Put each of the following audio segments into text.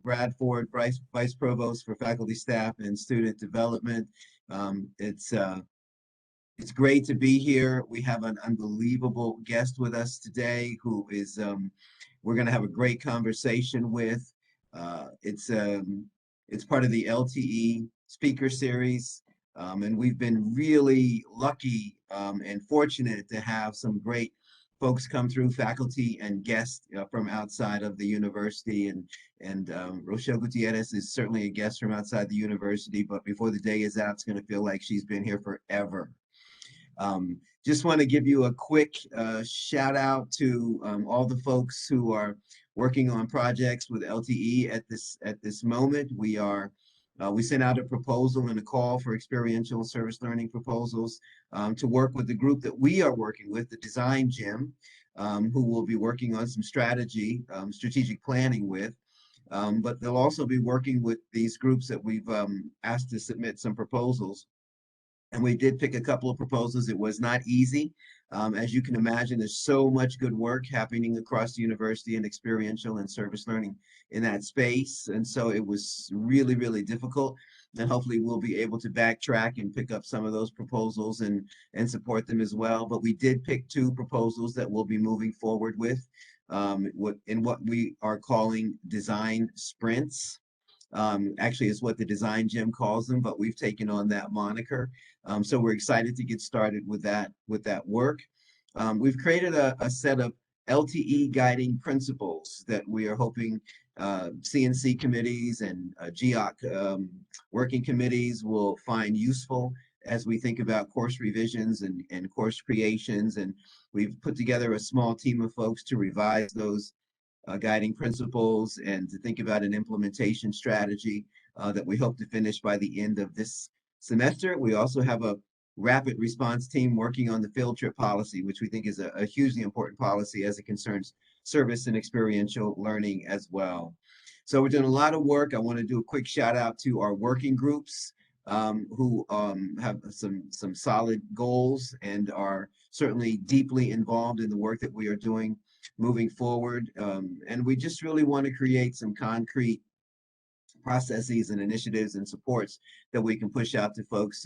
Bradford, Vice Provost for Faculty, Staff, and Student Development. Um, it's uh, it's great to be here. We have an unbelievable guest with us today who is, we're going to have a great conversation with. Uh, it's, um, it's part of the LTE speaker series. And we've been really lucky and fortunate to have some great folks come through, faculty and guests from outside of the university. And Rochelle Gutierrez is certainly a guest from outside the university, but before the day is out, it's going to feel like she's been here forever. Just want to give you a quick shout out to all the folks who are working on projects with LTE at this moment. We sent out a proposal and a call for experiential service learning proposals to work with the group that we are working with, the Design Gym, who will be working on some strategic planning with. But they'll also be working with these groups that we've asked to submit some proposals. And we did pick a couple of proposals. It was not easy. As you can imagine, there's so much good work happening across the university in experiential and service learning in that space. And so it was really, really difficult. And hopefully we'll be able to backtrack and pick up some of those proposals and support them as well. But we did pick two proposals that we'll be moving forward with what we are calling design sprints. Actually, it's what the Design Gym calls them, but we've taken on that moniker. So we're excited to get started with that work. We've created a set of LTE guiding principles that we are hoping CNC committees and GEOC working committees will find useful as we think about course revisions and course creations. And we've put together a small team of folks to revise those guiding principles and to think about an implementation strategy that we hope to finish by the end of this semester. We also have a rapid response team working on the field trip policy, which we think is a hugely important policy as it concerns service and experiential learning as well. So we're doing a lot of work. I want to do a quick shout out to our working groups who have some solid goals and are certainly deeply involved in the work that we are doing moving forward. And we just really want to create some concrete processes and initiatives and supports that we can push out to folks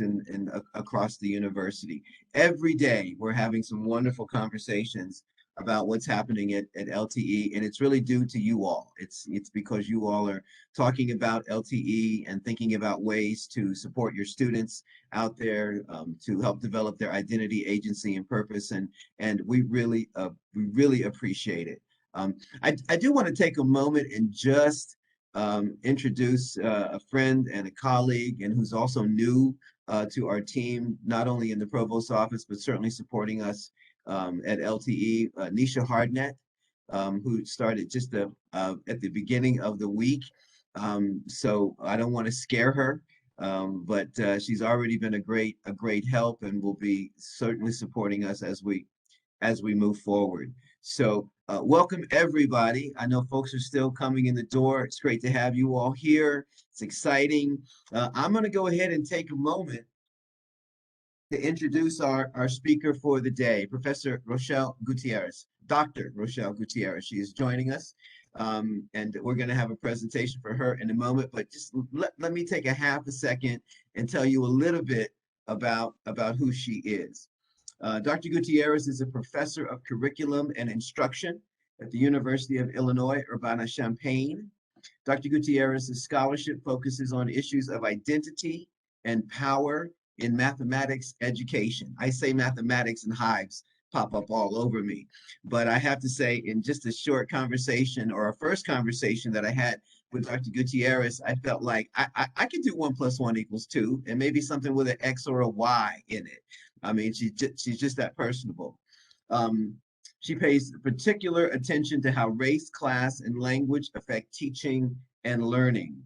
across the university. Every day, we're having some wonderful conversations about what's happening at LTE, and it's really due to you all. It's because you all are talking about LTE and thinking about ways to support your students out there to help develop their identity, agency, and purpose, and we really appreciate it. I do want to take a moment and just introduce a friend and a colleague, and who's also new to our team, not only in the provost's office, but certainly supporting us at LTE, Nisha Hardnett, who started just at the beginning of the week. So I don't want to scare her, but she's already been a great help and will be certainly supporting us as we move forward. So welcome everybody. I know folks are still coming in the door. It's great to have you all here. It's exciting. I'm going to go ahead and take a moment to introduce our speaker for the day, Professor Rochelle Gutierrez, Dr. Rochelle Gutierrez. She is joining us, and we're going to have a presentation for her in a moment, but just let me take a half a second and tell you a little bit about who she is. Dr. Gutierrez is a professor of curriculum and instruction at the University of Illinois, Urbana-Champaign. Dr. Gutierrez's scholarship focuses on issues of identity and power in mathematics education. I say mathematics and hives pop up all over me. But I have to say, in just a short conversation or a first conversation that I had with Dr. Gutierrez, I felt like I could do 1 + 1 = 2, and maybe something with an X or a Y in it. I mean, she's just that personable. She pays particular attention to how race, class, and language affect teaching and learning.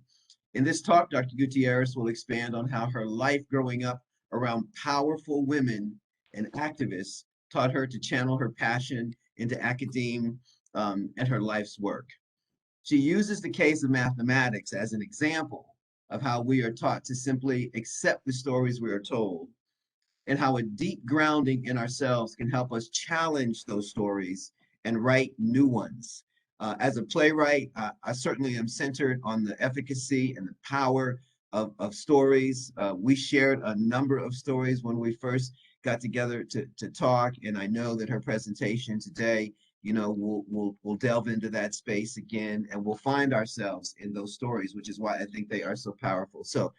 In this talk, Dr. Gutierrez will expand on how her life growing up around powerful women and activists taught her to channel her passion into academia and her life's work. She uses the case of mathematics as an example of how we are taught to simply accept the stories we are told, and how a deep grounding in ourselves can help us challenge those stories and write new ones. As a playwright, I certainly am centered on the efficacy and the power of stories. We shared a number of stories when we first got together to talk, and I know that her presentation today, we'll delve into that space again, and we'll find ourselves in those stories, which is why I think they are so powerful. So,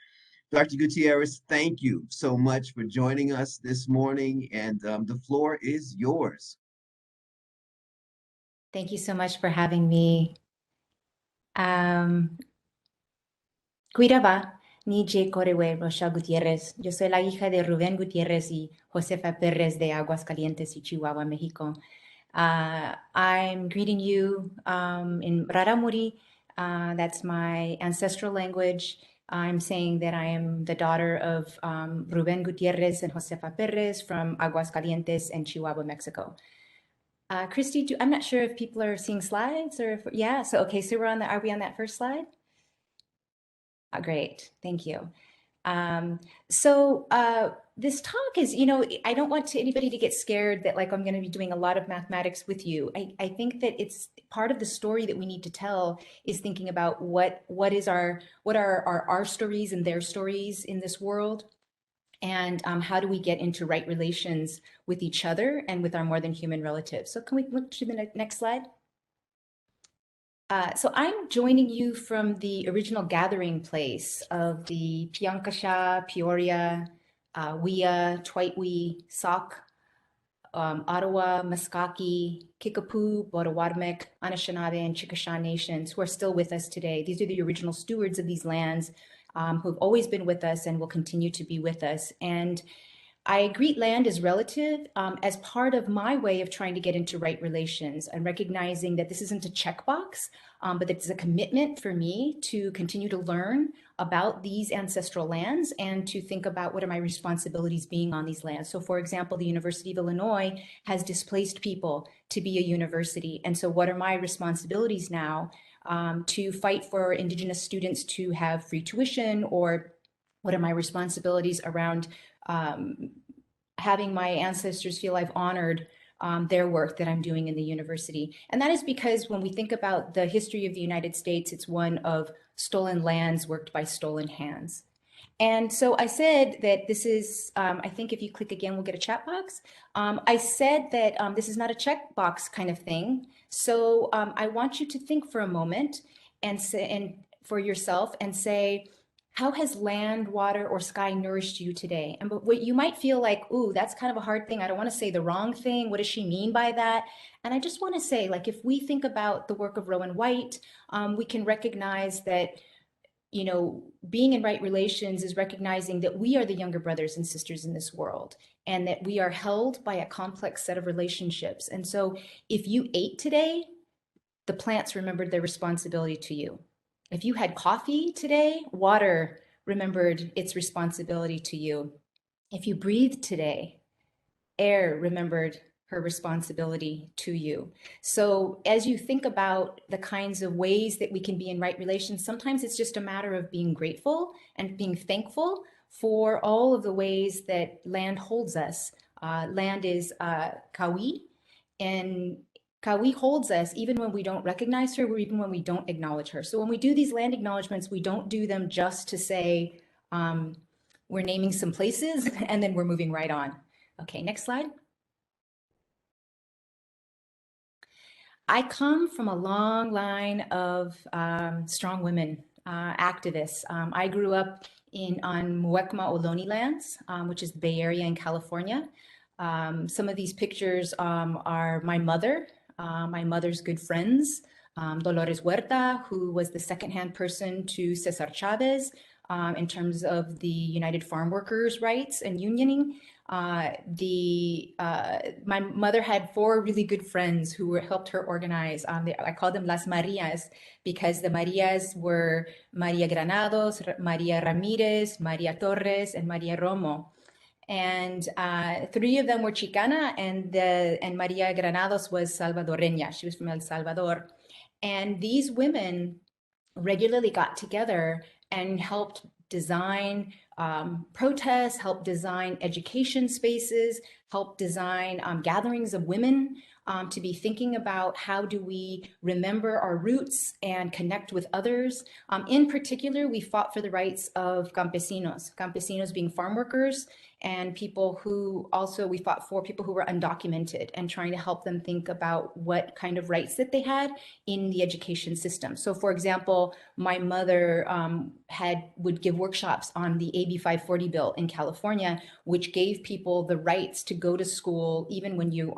Dr. Gutierrez, thank you so much for joining us this morning, and the floor is yours. Thank you so much for having me. Cuidaba, ni J. Corewe, Rochelle Gutierrez. Yo soy la hija de Rubén Gutierrez y Josefa Pérez de Aguascalientes y Chihuahua, Mexico. I'm greeting you in Raramuri. That's my ancestral language. I'm saying that I am the daughter of Rubén Gutierrez and Josefa Pérez from Aguascalientes and Chihuahua, Mexico. Christy, I'm not sure if people are seeing slides or if, yeah. So okay, so are we on that first slide? Great, thank you. This talk is, I don't want anybody to get scared that like I'm going to be doing a lot of mathematics with you. I think that it's part of the story that we need to tell is thinking about what are our stories and their stories in this world, and how do we get into right relations with each other and with our more than human relatives. So can we look to the next slide? So I'm joining you from the original gathering place of the Piankashaw, Peoria, Wea, Twi'wi, Sauk, Ottawa, Muskogee, Kickapoo, Botawadamik, Anishinaabe, and Chickasha nations who are still with us today. These are the original stewards of these lands who have always been with us and will continue to be with us. And I greet land as relative as part of my way of trying to get into right relations and recognizing that this isn't a checkbox, but it's a commitment for me to continue to learn about these ancestral lands and to think about what are my responsibilities being on these lands. So for example, the University of Illinois has displaced people to be a university. And so what are my responsibilities now to fight for Indigenous students to have free tuition, or what are my responsibilities around having my ancestors feel I've honored their work that I'm doing in the university. And that is because when we think about the history of the United States, it's one of stolen lands worked by stolen hands. And so I said that this is, I think if you click again, we'll get a chat box. I said that this is not a checkbox kind of thing. So I want you to think for a moment and say, and for yourself and say, how has land, water, or sky nourished you today? And but what you might feel like, ooh, that's kind of a hard thing. I don't want to say the wrong thing. What does she mean by that? And I just want to say, like, if we think about the work of Rowan White, we can recognize that, being in right relations is recognizing that we are the younger brothers and sisters in this world, and that we are held by a complex set of relationships. And so if you ate today, the plants remembered their responsibility to you. If you had coffee today, water remembered its responsibility to you. If you breathed today, air remembered her responsibility to you. So as you think about the kinds of ways that we can be in right relations, sometimes it's just a matter of being grateful and being thankful for all of the ways that land holds us. Land is Kawi, and Kawi holds us even when we don't recognize her or even when we don't acknowledge her. So when we do these land acknowledgements, we don't do them just to say we're naming some places and then we're moving right on. Okay, next slide. I come from a long line of strong women, activists. I grew up on Muwekma Ohlone lands, which is the Bay Area in California. Some of these pictures are my mother's good friends, Dolores Huerta, who was the second-hand person to Cesar Chavez in terms of the United Farm Workers' rights and unioning. My mother had 4 really good friends who helped her organize. I call them Las Marias because the Marias were Maria Granados, Maria Ramirez, Maria Torres, and Maria Romo. And 3 of them were Chicana, and Maria Granados was Salvadoreña. She was from El Salvador. And these women regularly got together and helped design protests, helped design education spaces, helped design gatherings of women to be thinking about how do we remember our roots and connect with others. In particular, we fought for the rights of campesinos being farm workers, and people who also, we fought for people who were undocumented and trying to help them think about what kind of rights that they had in the education system. So for example, my mother would give workshops on the AB 540 bill in California, which gave people the rights to go to school even when you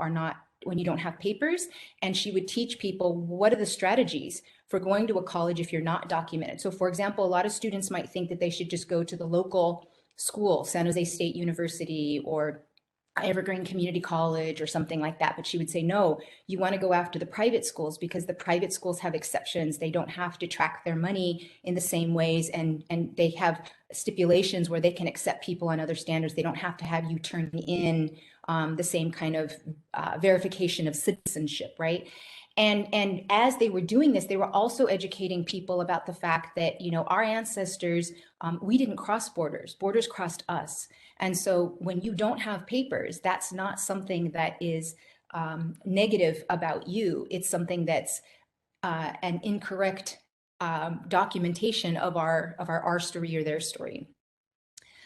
don't have papers. And she would teach people what are the strategies for going to a college if you're not documented. So for example, a lot of students might think that they should just go to the local school, San Jose State University or Evergreen Community College or something like that. But she would say, no, you want to go after the private schools because the private schools have exceptions. They don't have to track their money in the same ways. And they have stipulations where they can accept people on other standards. They don't have to have you turn in the same kind of verification of citizenship, right? And as they were doing this, they were also educating people about the fact that, you know, our ancestors, we didn't cross borders, borders crossed us. And so when you don't have papers, that's not something that is negative about you. It's something that's an incorrect documentation of our story or their story.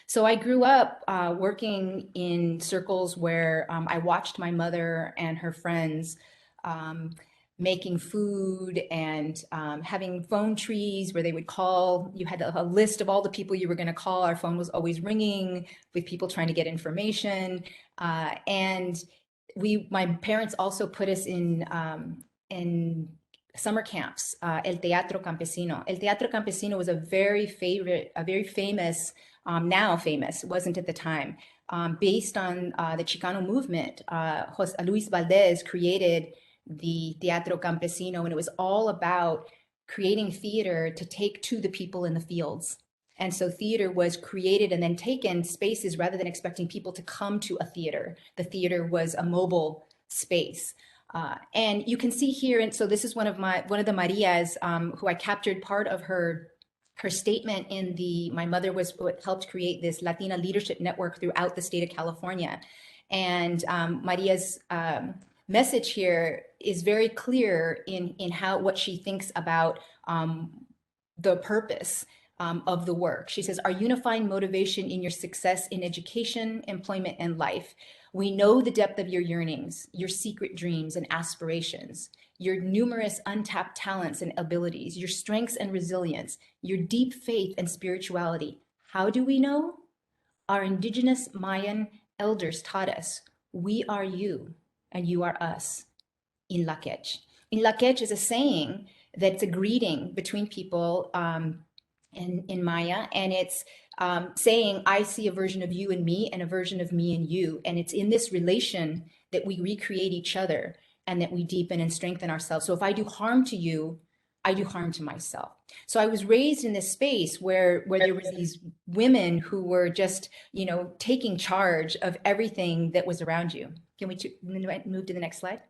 So I grew up working in circles where I watched my mother and her friends making food and having phone trees where they would call. You had a list of all the people you were going to call. Our phone was always ringing with people trying to get information. And my parents also put us in summer camps, El Teatro Campesino. El Teatro Campesino was a very famous, now famous, wasn't at the time, based on the Chicano movement. Luis Valdez created the Teatro Campesino, and it was all about creating theater to take to the people in the fields. And so theater was created and then taken spaces rather than expecting people to come to a theater. The theater was a mobile space. And you can see here, and so this is one of the Marias who I captured part of her statement in my mother was what helped create this Latina leadership network throughout the state of California. And Maria's message here is very clear in what she thinks about the purpose of the work. She says, our unifying motivation in your success in education, employment, and life. We know the depth of your yearnings, your secret dreams and aspirations, your numerous untapped talents and abilities, your strengths and resilience, your deep faith and spirituality. How do we know? Our indigenous Mayan elders taught us, we are you and you are us. In Lakech. In Lakech is a saying that's a greeting between people in Maya, and it's saying, I see a version of you and me and a version of me and you. And it's in this relation that we recreate each other and that we deepen and strengthen ourselves. So if I do harm to you, I do harm to myself. So I was raised in this space where there was these women who were just, you know, taking charge of everything that was around you. Can we move to the next slide?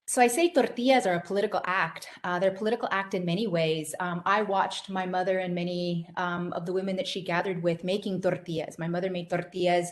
So I say tortillas are a political act. They're a political act in many ways. I watched my mother and many of the women that she gathered with making tortillas. My mother made tortillas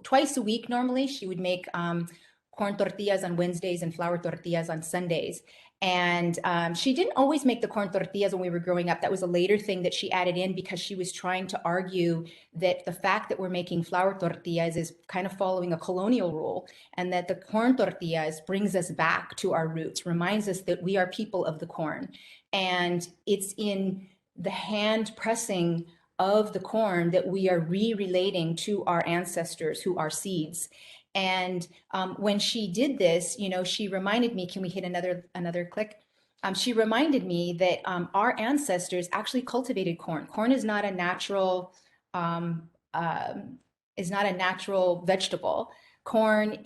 twice a week normally. She would make corn tortillas on Wednesdays and flour tortillas on Sundays. And she didn't always make the corn tortillas when we were growing up. That was a later thing that she added in because she was trying to argue that the fact that we're making flour tortillas is kind of following a colonial rule, and that the corn tortillas brings us back to our roots, reminds us that we are people of the corn. And it's in the hand pressing of the corn that we are re-relating to our ancestors who are seeds. And when she did this, you know, she reminded me, can we hit another click? She reminded me that our ancestors actually cultivated corn. Corn is not a natural vegetable. Corn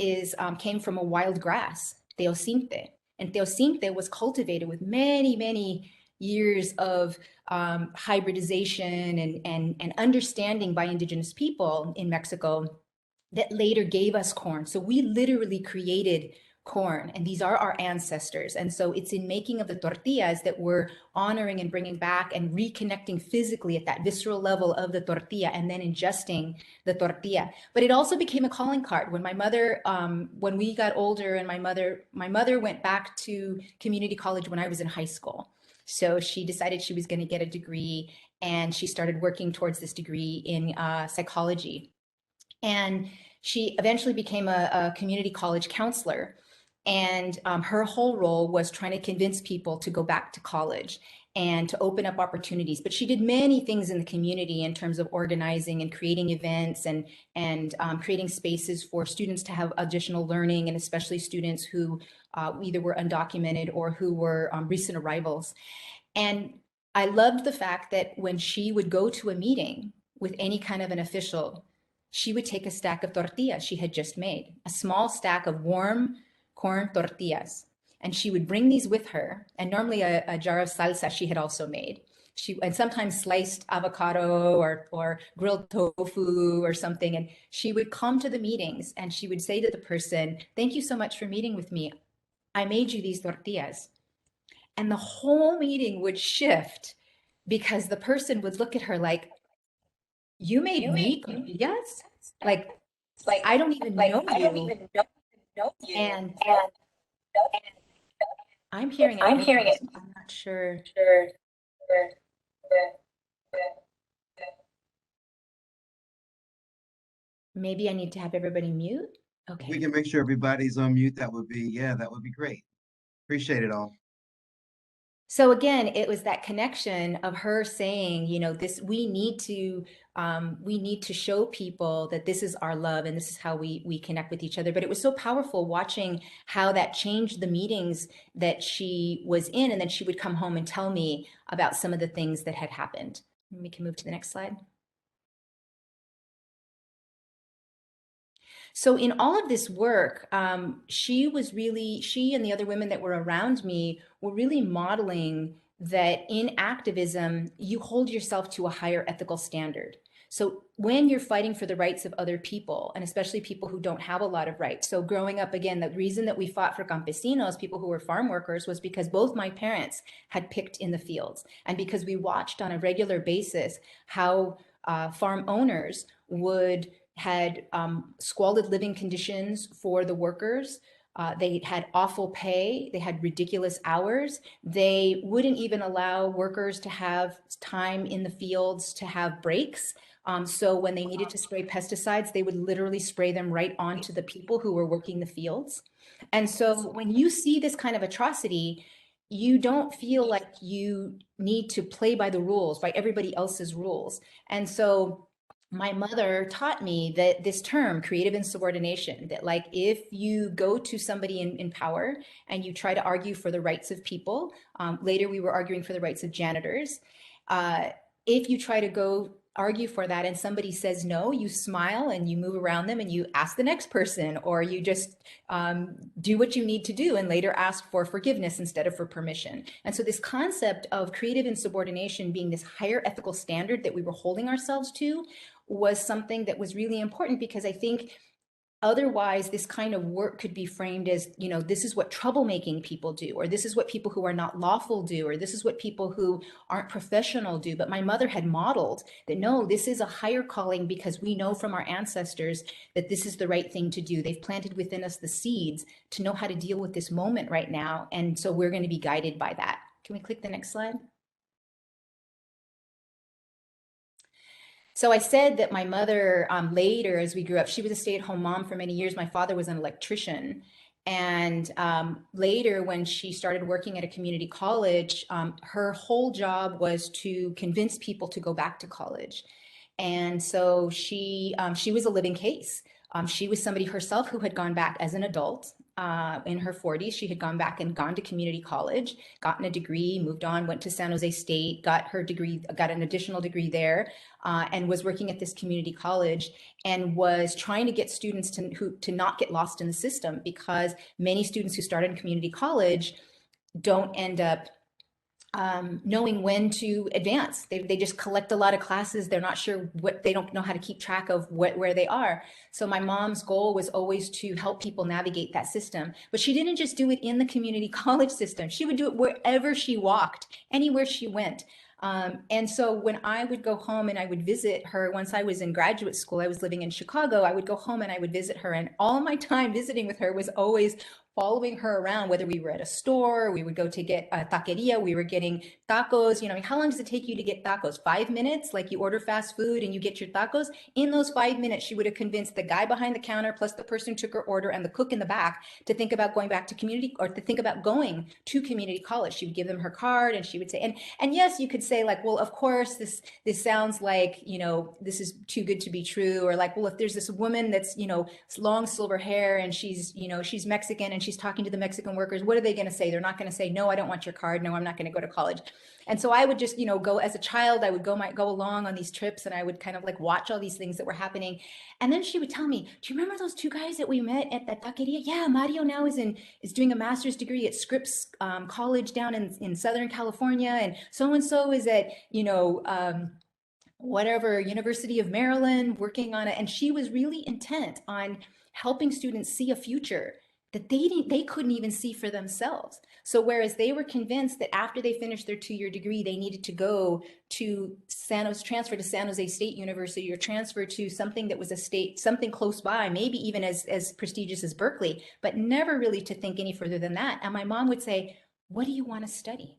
came from a wild grass, teosinte, and teosinte was cultivated with many years of hybridization and understanding by indigenous people in Mexico that later gave us corn. So we literally created corn, and these are our ancestors. And so it's in making of the tortillas that we're honoring and bringing back and reconnecting physically at that visceral level of the tortilla, and then ingesting the tortilla. But it also became a calling card when my mother, when we got older, and my mother went back to community college when I was in high school. So she decided she was going to get a degree, and she started working towards this degree in psychology. And she eventually became a community college counselor. And her whole role was trying to convince people to go back to college and to open up opportunities. But she did many things in the community in terms of organizing and creating events, and creating spaces for students to have additional learning, and especially students who either were undocumented or who were recent arrivals. And I loved the fact that when she would go to a meeting with any kind of an official, she would take a stack of tortillas she had just made, a small stack of warm corn tortillas. And she would bring these with her, and normally a jar of salsa she had also made. And sometimes sliced avocado or grilled tofu or something. And she would come to the meetings and she would say to the person, "Thank you so much for meeting with me. I made you these tortillas." And the whole meeting would shift because the person would look at her like, "You made me tortillas? Like, I don't even know you." And I'm hearing an echo. I'm not sure. Maybe I need to have everybody mute. If we Okay. can make sure everybody's on mute, that would be, yeah, that would be great. Appreciate it all. So again, it was that connection of her saying, this, we need to show people that this is our love and this is how we connect with each other. But it was so powerful watching how that changed the meetings that she was in, and then she would come home and tell me about some of the things that had happened. We can move to the next slide. So in all of this work, she and the other women that were around me were really modeling that in activism, you hold yourself to a higher ethical standard. So when you're fighting for the rights of other people, and especially people who don't have a lot of rights. So growing up, again, the reason that we fought for campesinos, people who were farm workers, was because both my parents had picked in the fields. And because we watched on a regular basis how farm owners had squalid living conditions for the workers. They had awful pay. They had ridiculous hours. They wouldn't even allow workers to have time in the fields to have breaks. So when they needed to spray pesticides, they would literally spray them right onto the people who were working the fields. And so when you see this kind of atrocity, you don't feel like you need to play by the rules, by everybody else's rules. And so my mother taught me that this term, creative insubordination, that like if you go to somebody in power and you try to argue for the rights of people, later we were arguing for the rights of janitors. If you try to go argue for that and somebody says no, you smile and you move around them and you ask the next person, or you just do what you need to do and later ask for forgiveness instead of for permission. And so this concept of creative insubordination being this higher ethical standard that we were holding ourselves to was something that was really important, because I think otherwise this kind of work could be framed as, this is what troublemaking people do, or this is what people who are not lawful do, or this is what people who aren't professional do. But my mother had modeled that, no, this is a higher calling, because we know from our ancestors that this is the right thing to do. They've planted within us the seeds to know how to deal with this moment right now. And so we're going to be guided by that. Can we click the next slide? So I said that my mother, later, as we grew up, she was a stay-at-home mom for many years. My father was an electrician. And later, when she started working at a community college, her whole job was to convince people to go back to college. And so she was a living case. She was somebody herself who had gone back as an adult in her 40s. She had gone back and gone to community college, gotten a degree, moved on, went to San Jose State, got her degree, got an additional degree there, and was working at this community college, and was trying to get students to not get lost in the system, because many students who started in community college don't end up knowing when to advance. They just collect a lot of classes. They're not sure what, they don't know how to keep track of where they are. So my mom's goal was always to help people navigate that system. But she didn't just do it in the community college system. She would do it wherever she walked, anywhere she went. And so when I would go home and I would visit her, once I was in graduate school, I was living in Chicago, I would go home and I would visit her. And all my time visiting with her was always following her around, whether we were at a store, we would go to get a taqueria, we were getting tacos. You know, I mean, how long does it take you to get tacos? 5 minutes? Like you order fast food and you get your tacos? In those 5 minutes, she would have convinced the guy behind the counter, plus the person who took her order and the cook in the back, to think about going back to community, or to think about going to community college. She would give them her card and she would say, and yes, you could say like, well, of course, this sounds like, you know, this is too good to be true. Or like, well, if there's this woman that's, you know, long silver hair and she's, you know, she's Mexican and she's talking to the Mexican workers, what are they going to say? They're not going to say, no, I don't want your card. No, I'm not going to go to college. And so I would just, you know, go as a child, I would go along on these trips and I would kind of like watch all these things that were happening. And then she would tell me, do you remember those two guys that we met at that taqueria? Yeah, Mario now is doing a master's degree at Scripps College down in Southern California. And so is at, you know, whatever, University of Maryland, working on it. And she was really intent on helping students see a future that they couldn't even see for themselves. So whereas they were convinced that after they finished their 2-year degree, they needed to go to transfer to San Jose State University, or transfer to something that was something close by, maybe even as prestigious as Berkeley, but never really to think any further than that. And my mom would say, what do you want to study?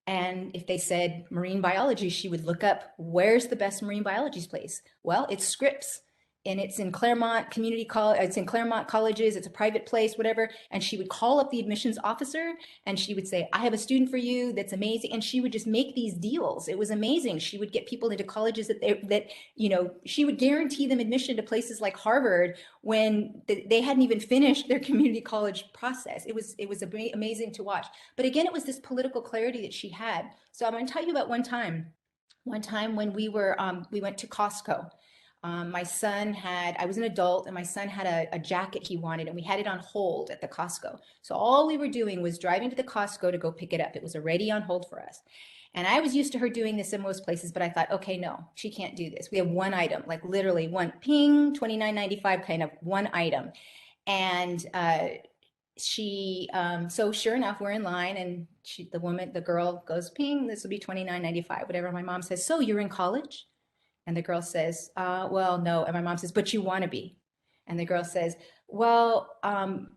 And if they said marine biology, she would look up, where's the best marine biology place? Well, it's Scripps. And it's in Claremont Community College, it's in Claremont Colleges, it's a private place, whatever. And she would call up the admissions officer and she would say, I have a student for you that's amazing. And she would just make these deals. It was amazing. She would get people into colleges that you know, she would guarantee them admission to places like Harvard when they hadn't even finished their community college process. It was amazing to watch. But again, it was this political clarity that she had. So I'm going to tell you about one time when we went to Costco. I was an adult and my son had a jacket he wanted and we had it on hold at the Costco. So all we were doing was driving to the Costco to go pick it up. It was already on hold for us. And I was used to her doing this in most places, but I thought, okay, no, she can't do this. We have one item, like literally one ping, $29.95 kind of one item. And so sure enough, we're in line and the girl goes, ping, this will be $29.95, whatever. My mom says, so you're in college? And the girl says, well, no. And my mom says, but you want to be. And the girl says, well,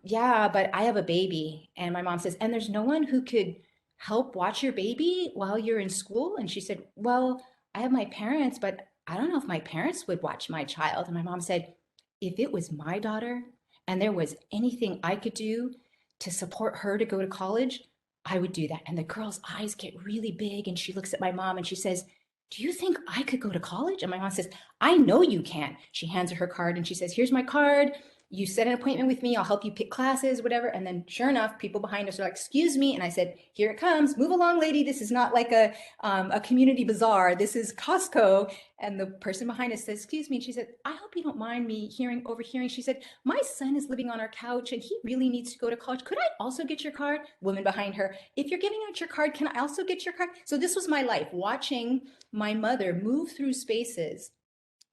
yeah, but I have a baby. And my mom says, and there's no one who could help watch your baby while you're in school? And she said, well, I have my parents, but I don't know if my parents would watch my child. And my mom said, if it was my daughter and there was anything I could do to support her to go to college, I would do that. And the girl's eyes get really big and she looks at my mom and she says, do you think I could go to college? And my mom says, I know you can. She hands her card and she says, here's my card. You set an appointment with me. I'll help you pick classes, whatever. And then sure enough, people behind us are like, excuse me. And I said, here it comes. Move along, lady. This is not like a community bazaar. This is Costco. And the person behind us says, excuse me. And she said, I hope you don't mind me overhearing. She said, my son is living on our couch and he really needs to go to college. Could I also get your card? Woman behind her, if you're giving out your card, can I also get your card? So this was my life, watching my mother move through spaces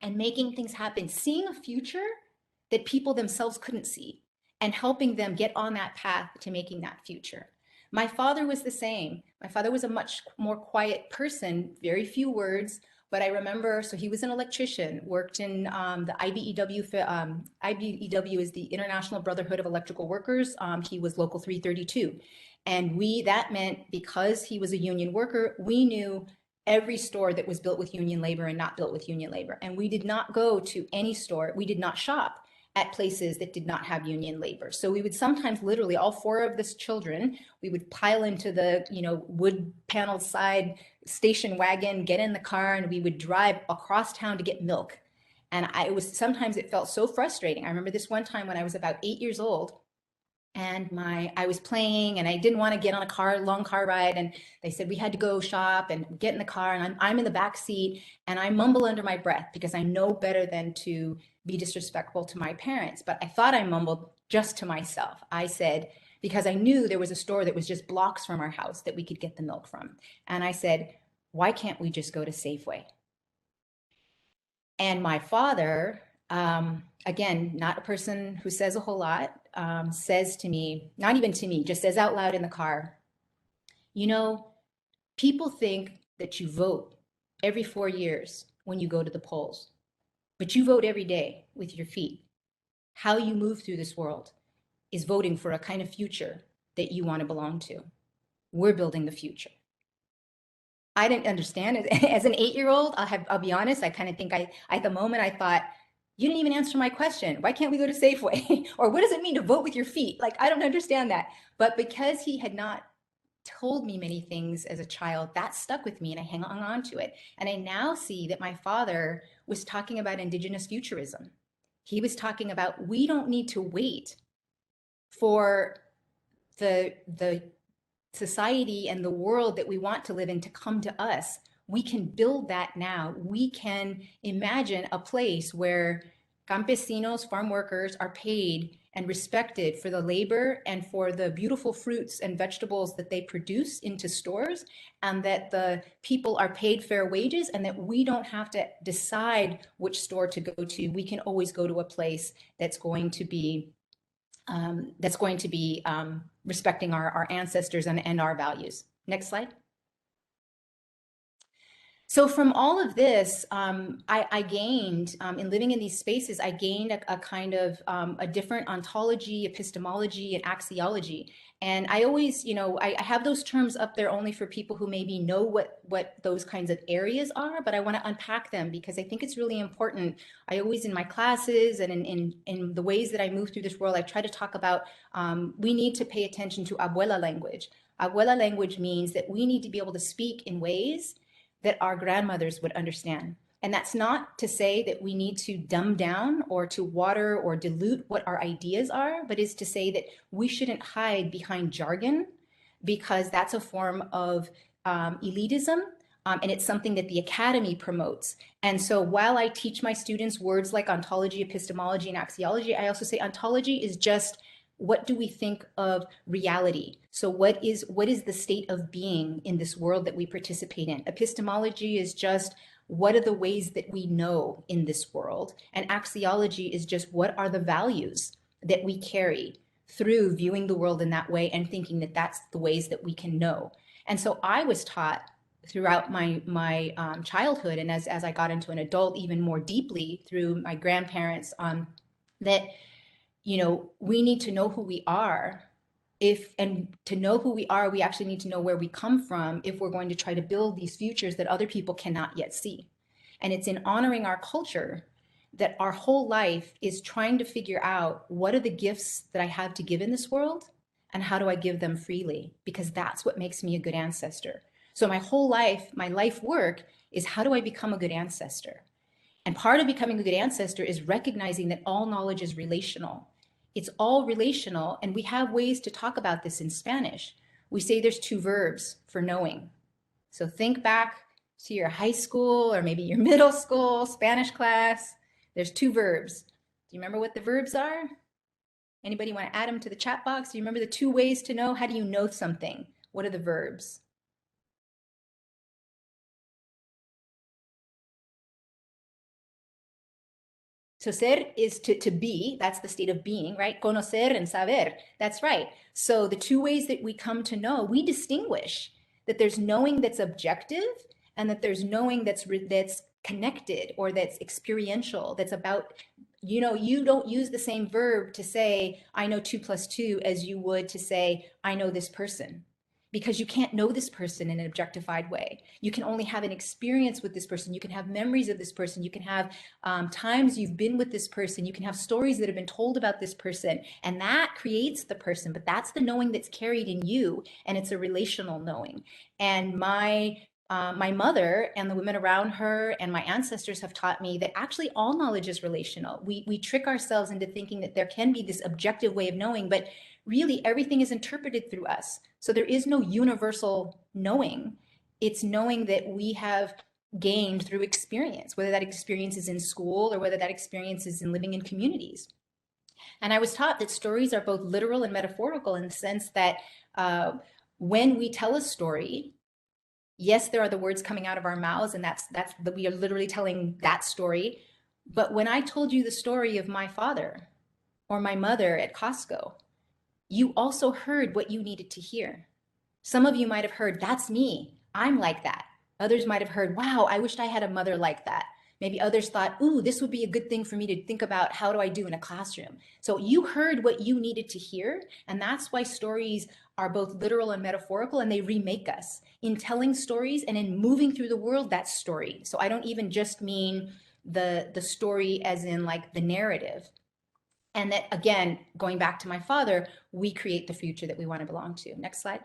and making things happen, seeing a future that people themselves couldn't see and helping them get on that path to making that future. My father was the same. My father was a much more quiet person, very few words, but I remember, so he was an electrician, worked in the IBEW. IBEW is the International Brotherhood of Electrical Workers. He was Local 332. And that meant because he was a union worker, we knew every store that was built with union labor and not built with union labor. And we did not go to any store, we did not shop at places that did not have union labor. So we would sometimes literally, all four of us children, we would pile into the, wood paneled side station wagon, get in the car, and we would drive across town to get milk. And sometimes it felt so frustrating. I remember this one time when I was about 8 years old, and I was playing and I didn't want to get on a long car ride. And they said we had to go shop and get in the car, and I'm in the back seat and I mumble under my breath because I know better than to be disrespectful to my parents. But I thought I mumbled just to myself. I said, because I knew there was a store that was just blocks from our house that we could get the milk from. And I said, why can't we just go to Safeway? And my father, again, not a person who says a whole lot, says to me, not even to me, just says out loud in the car, you know, people think that you vote every 4 years when you go to the polls, but you vote every day with your feet. How you move through this world is voting for a kind of future that you want to belong to. We're building the future. I didn't understand it. As an 8-year-old, I'll be honest, I kind of think at the moment I thought, you didn't even answer my question. Why can't we go to Safeway? Or what does it mean to vote with your feet? Like, I don't understand that. But because he had not told me many things as a child, that stuck with me and I hang on to it. And I now see that my father was talking about indigenous futurism. He was talking about, we don't need to wait for the society and the world that we want to live in to come to us. We can build that now. We can imagine a place where campesinos, farm workers, are paid and respected for the labor and for the beautiful fruits and vegetables that they produce into stores, and that the people are paid fair wages, and that we don't have to decide which store to go to. We can always go to a place that's going to be respecting our ancestors and our values. Next slide. So from all of this, I gained, in living in these spaces, I gained a kind of a different ontology, epistemology, and axiology. And I always, I have those terms up there only for people who maybe know what those kinds of areas are, but I want to unpack them because I think it's really important. I always, in my classes and in the ways that I move through this world, I try to talk about, we need to pay attention to Abuela language. Abuela language means that we need to be able to speak in ways that our grandmothers would understand. And that's not to say that we need to dumb down or to water or dilute what our ideas are, but is to say that we shouldn't hide behind jargon, because that's a form of elitism, and it's something that the academy promotes. And so while I teach my students words like ontology, epistemology, and axiology, I also say ontology is just, what do we think of reality? So what is the state of being in this world that we participate in? Epistemology is just, what are the ways that we know in this world? And axiology is just, what are the values that we carry through viewing the world in that way and thinking that that's the ways that we can know. And so I was taught throughout my childhood, and as I got into an adult even more deeply through my grandparents, that we need to know who we are. And to know who we are, we actually need to know where we come from if we're going to try to build these futures that other people cannot yet see. And it's in honoring our culture that our whole life is trying to figure out, what are the gifts that I have to give in this world, and how do I give them freely? Because that's what makes me a good ancestor. So my whole life, my life work is, how do I become a good ancestor? And part of becoming a good ancestor is recognizing that all knowledge is relational. It's all relational, and we have ways to talk about this in Spanish. We say there's 2 verbs for knowing. So think back to your high school or maybe your middle school Spanish class. There's 2 verbs. Do you remember what the verbs are? Anybody want to add them to the chat box? Do you remember the 2 ways to know? How do you know something? What are the verbs? So ser is to be, that's the state of being, right? Conocer and saber, that's right. So the 2 ways that we come to know, we distinguish that there's knowing that's objective and that there's knowing that's connected or that's experiential, that's about, you don't use the same verb to say, I know 2 + 2 as you would to say, I know this person. Because you can't know this person in an objectified way. You can only have an experience with this person. You can have memories of this person. You can have times you've been with this person. You can have stories that have been told about this person. And that creates the person. But that's the knowing that's carried in you. And it's a relational knowing. And my mother and the women around her and my ancestors have taught me that actually all knowledge is relational. We trick ourselves into thinking that there can be this objective way of knowing, but really everything is interpreted through us. So there is no universal knowing. It's knowing that we have gained through experience, whether that experience is in school or whether that experience is in living in communities. And I was taught that stories are both literal and metaphorical in the sense that when we tell a story, yes, there are the words coming out of our mouths, and we are literally telling that story. But when I told you the story of my father or my mother at Costco, you also heard what you needed to hear. Some of you might have heard, that's me, I'm like that. Others might have heard, wow, I wished I had a mother like that. Maybe others thought, ooh, this would be a good thing for me to think about, how do I do in a classroom? So you heard what you needed to hear, and that's why stories are both literal and metaphorical, and they remake us in telling stories and in moving through the world, that story. So I don't even just mean the story as in like the narrative. And that, again, going back to my father, we create the future that we want to belong to. Next slide.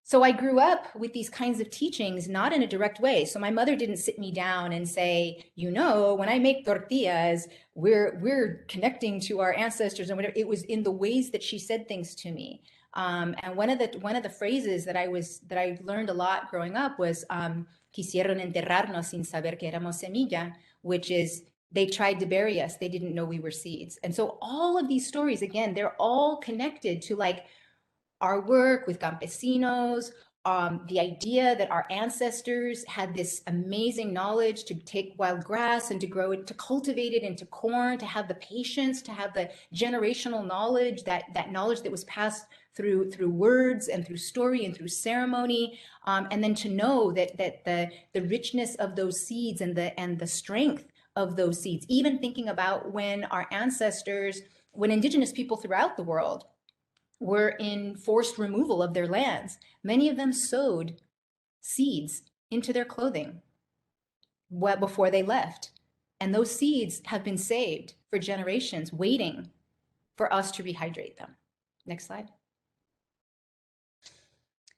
So I grew up with these kinds of teachings, not in a direct way. So my mother didn't sit me down and say, you know, when I make tortillas, we're connecting to our ancestors and whatever. It was in the ways that she said things to me. And one of the phrases that I learned a lot growing up was quisieron enterrarnos sin saber que éramos semilla, which is they tried to bury us. They didn't know we were seeds. And so all of these stories, again, they're all connected to like our work with campesinos, the idea that our ancestors had this amazing knowledge to take wild grass and to grow it, to cultivate it into corn, to have the patience, to have the generational knowledge, that knowledge that was passed through words and through story and through ceremony, and then to know that the richness of those seeds and the strength of those seeds. Even thinking about when our ancestors, when indigenous people throughout the world were in forced removal of their lands, many of them sowed seeds into their clothing before they left. And those seeds have been saved for generations, waiting for us to rehydrate them. Next slide.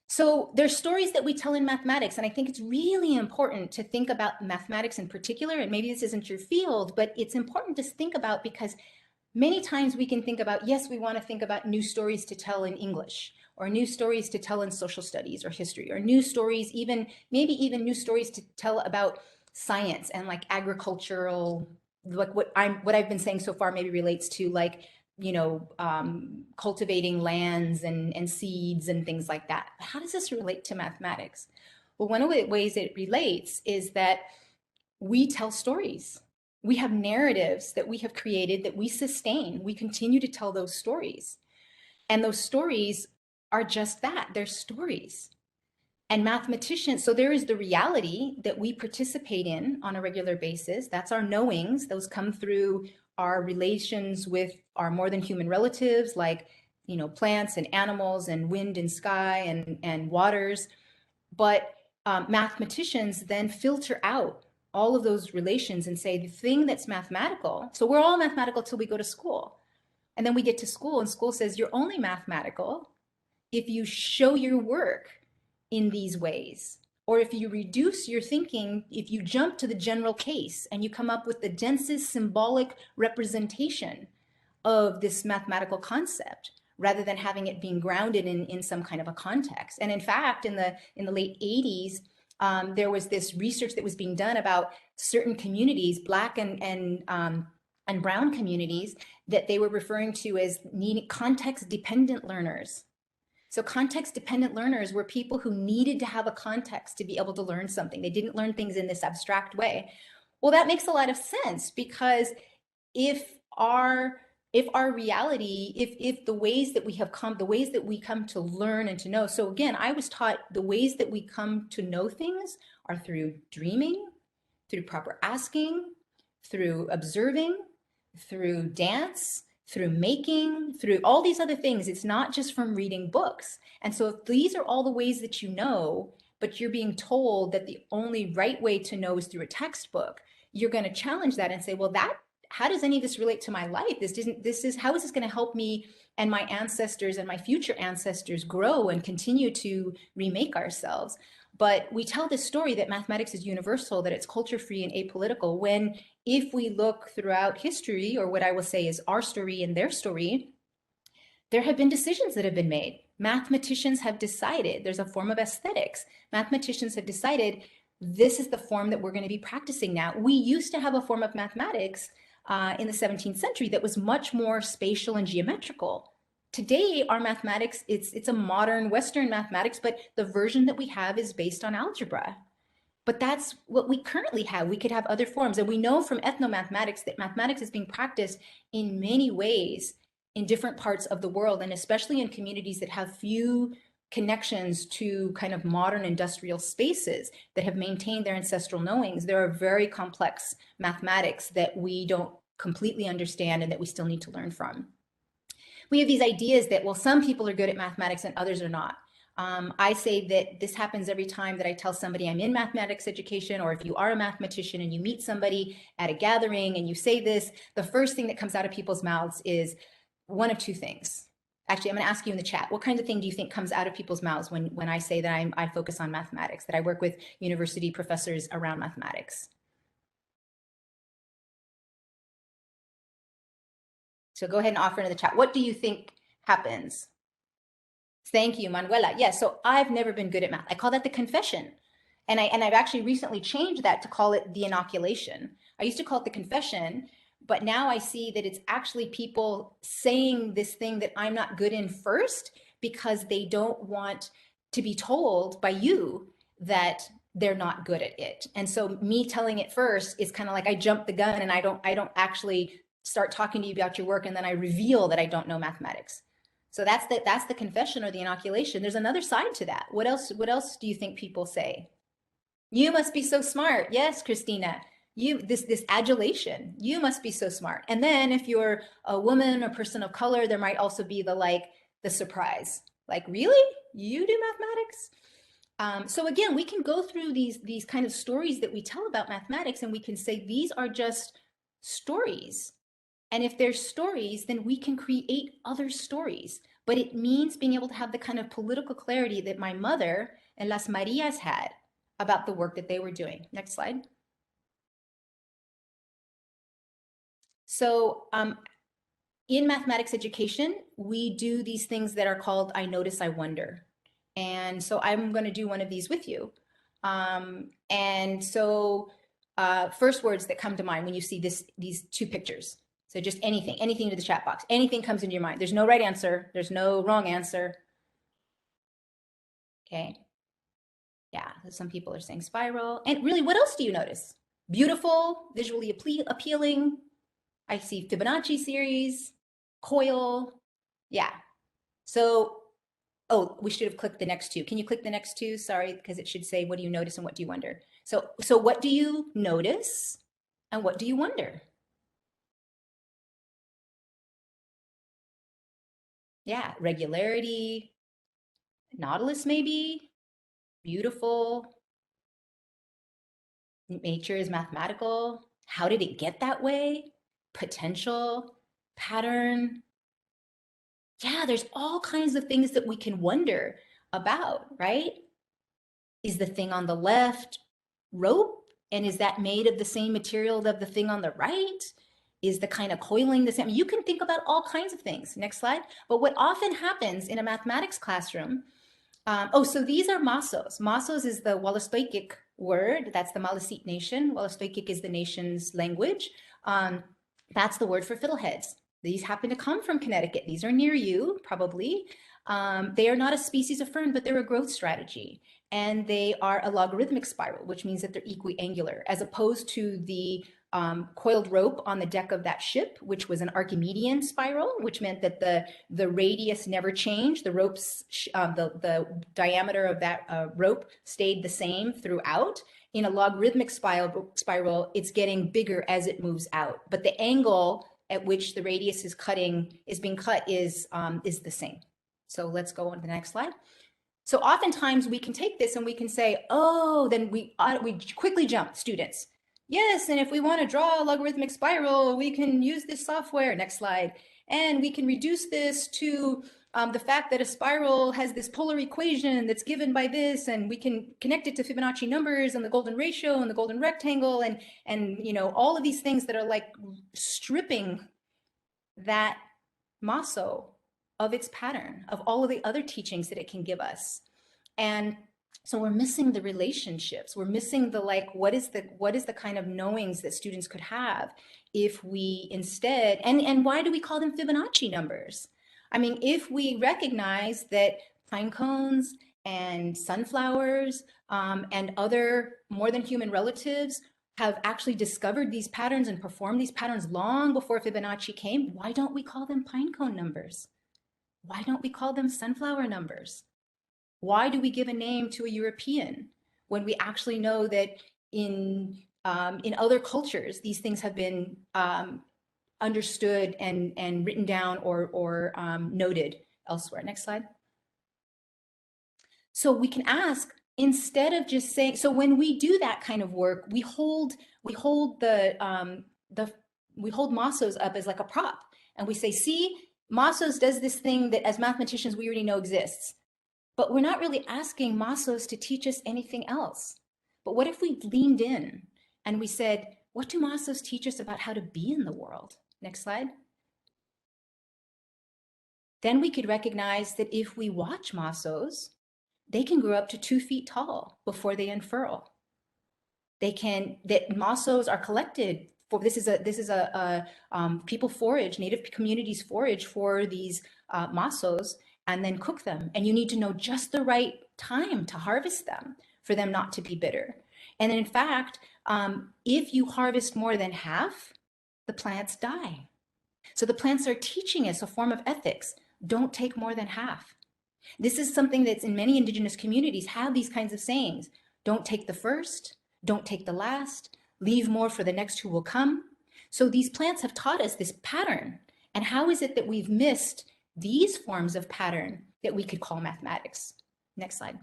So there's stories that we tell in mathematics, and I think it's really important to think about mathematics in particular, and maybe this isn't your field, but it's important to think about because many times we can think about, yes, we want to think about new stories to tell in English, or new stories to tell in social studies or history, or new stories, maybe even new stories to tell about science and like agricultural, like what I've been saying so far maybe relates to like, you know, cultivating lands and seeds and things like that. How does this relate to mathematics? Well, one of the ways it relates is that we tell stories. We have narratives that we have created that we sustain. We continue to tell those stories. And those stories are just that, they're stories. And mathematicians, so there is the reality that we participate in on a regular basis. That's our knowings. Those come through our relations with our more than human relatives, like, you know, plants and animals and wind and sky and waters. But mathematicians then filter out all of those relations and say the thing that's mathematical. So we're all mathematical till we go to school. And then we get to school and school says you're only mathematical if you show your work in these ways. Or if you reduce your thinking, if you jump to the general case and you come up with the densest symbolic representation of this mathematical concept, rather than having it being grounded in some kind of a context. And in fact, in the late 80s, there was this research that was being done about certain communities, Black and brown communities, that they were referring to as needing context-dependent learners. So context-dependent learners were people who needed to have a context to be able to learn something. They didn't learn things in this abstract way. Well, that makes a lot of sense because if our reality, if the ways that we come to learn and to know. So again, I was taught the ways that we come to know things are through dreaming, through proper asking, through observing, through dance, through making, through all these other things. It's not just from reading books. And so if these are all the ways that you know, but you're being told that the only right way to know is through a textbook, you're going to challenge that and say, well, how does any of this relate to my life? How is this going to help me and my ancestors and my future ancestors grow and continue to remake ourselves? But we tell this story that mathematics is universal, that it's culture free and apolitical, when if we look throughout history, or what I will say is our story and their story, there have been decisions that have been made. Mathematicians have decided, there's a form of aesthetics. Mathematicians have decided this is the form that we're going to be practicing now. We used to have a form of mathematics in the 17th century that was much more spatial and geometrical. Today, our mathematics, it's a modern Western mathematics, but the version that we have is based on algebra. But that's what we currently have. We could have other forms. And we know from ethnomathematics that mathematics is being practiced in many ways in different parts of the world, and especially in communities that have few connections to kind of modern industrial spaces that have maintained their ancestral knowings. There are very complex mathematics that we don't completely understand and that we still need to learn from. We have these ideas that, well, some people are good at mathematics and others are not. I say that this happens every time that I tell somebody I'm in mathematics education, or if you are a mathematician and you meet somebody at a gathering and you say this, the first thing that comes out of people's mouths is one of two things. Actually, I'm going to ask you in the chat, what kind of thing do you think comes out of people's mouths when I say that I focus on mathematics, that I work with university professors around mathematics? So go ahead and offer into the chat. What do you think happens? Thank you, Manuela. Yes, so I've never been good at math. I call that the confession. And I've actually recently changed that to call it the inoculation. I used to call it the confession, but now I see that it's actually people saying this thing that I'm not good in first because they don't want to be told by you that they're not good at it. And so me telling it first is kind of like I jump the gun and I don't actually start talking to you about your work, and then I reveal that I don't know mathematics. So that's the confession or the inoculation. There's another side to that. What else do you think people say? You must be so smart. Yes, Christina. This adulation. You must be so smart. And then if you're a woman or person of color, there might also be the surprise. Like, really? You do mathematics? So again, we can go through these kind of stories that we tell about mathematics, and we can say these are just stories. And if there's stories, then we can create other stories. But it means being able to have the kind of political clarity that my mother and Las Marias had about the work that they were doing. Next slide. So in mathematics education, we do these things that are called I notice, I wonder. And so I'm going to do one of these with you. And so first words that come to mind when you see these two pictures. So just anything to the chat box. Anything comes into your mind. There's no right answer. There's no wrong answer. Okay. Yeah, some people are saying spiral. And really, what else do you notice? Beautiful, visually appealing. I see Fibonacci series, coil. Yeah. So, oh, we should have clicked the next two. Can you click the next two? Sorry, because it should say, what do you notice and what do you wonder? So what do you notice and what do you wonder? Yeah, regularity, nautilus maybe, beautiful, nature is mathematical. How did it get that way? Potential, pattern. Yeah, there's all kinds of things that we can wonder about, right? Is the thing on the left rope? And is that made of the same material of the thing on the right? Is the kind of coiling the same? You can think about all kinds of things. Next slide. But what often happens in a mathematics classroom, so these are Massos. Massos is the Wolastoiqic word. That's the Maliseet nation. Wolastoiqic is the nation's language. That's the word for fiddleheads. These happen to come from Connecticut. These are near you, probably. They are not a species of fern, but they're a growth strategy. And they are a logarithmic spiral, which means that they're equiangular, as opposed to the coiled rope on the deck of that ship, which was an Archimedean spiral, which meant that the radius never changed. The ropes, the diameter of that rope stayed the same throughout. In a logarithmic spiral, it's getting bigger as it moves out, but the angle at which the radius is being cut is the same. So let's go on to the next slide. So oftentimes we can take this and we can say, oh, then we quickly jump, students. Yes, and if we want to draw a logarithmic spiral, we can use this software. Next slide. And we can reduce this to the fact that a spiral has this polar equation that's given by this, and we can connect it to Fibonacci numbers and the golden ratio and the golden rectangle, and you know, all of these things that are like stripping that Masso of its pattern, of all of the other teachings that it can give us. And So we're missing the relationships. We're missing the like, what is the kind of knowings that students could have if we instead, and why do we call them Fibonacci numbers? I mean, if we recognize that pine cones and sunflowers and other more than human relatives have actually discovered these patterns and performed these patterns long before Fibonacci came, why don't we call them pine cone numbers? Why don't we call them sunflower numbers? Why do we give a name to a European when we actually know that in other cultures these things have been understood and written down or noted elsewhere? Next slide. So we can ask, instead of just saying, so when we do that kind of work, we hold Massos up as like a prop, and we say, see, Massos does this thing that as mathematicians we already know exists. But we're not really asking Massos to teach us anything else. But what if we leaned in and we said, what do Massos teach us about how to be in the world? Next slide. Then we could recognize that if we watch Massos, they can grow up to 2 feet tall before they unfurl. That Massos are collected for, this is a people forage, native communities forage for these Massos and then cook them. And you need to know just the right time to harvest them for them not to be bitter. And in fact, if you harvest more than half, the plants die. So the plants are teaching us a form of ethics. Don't take more than half. This is something that's in many indigenous communities have these kinds of sayings. Don't take the first, don't take the last, leave more for the next who will come. So these plants have taught us this pattern. And how is it that we've missed these forms of pattern that we could call mathematics? Next slide.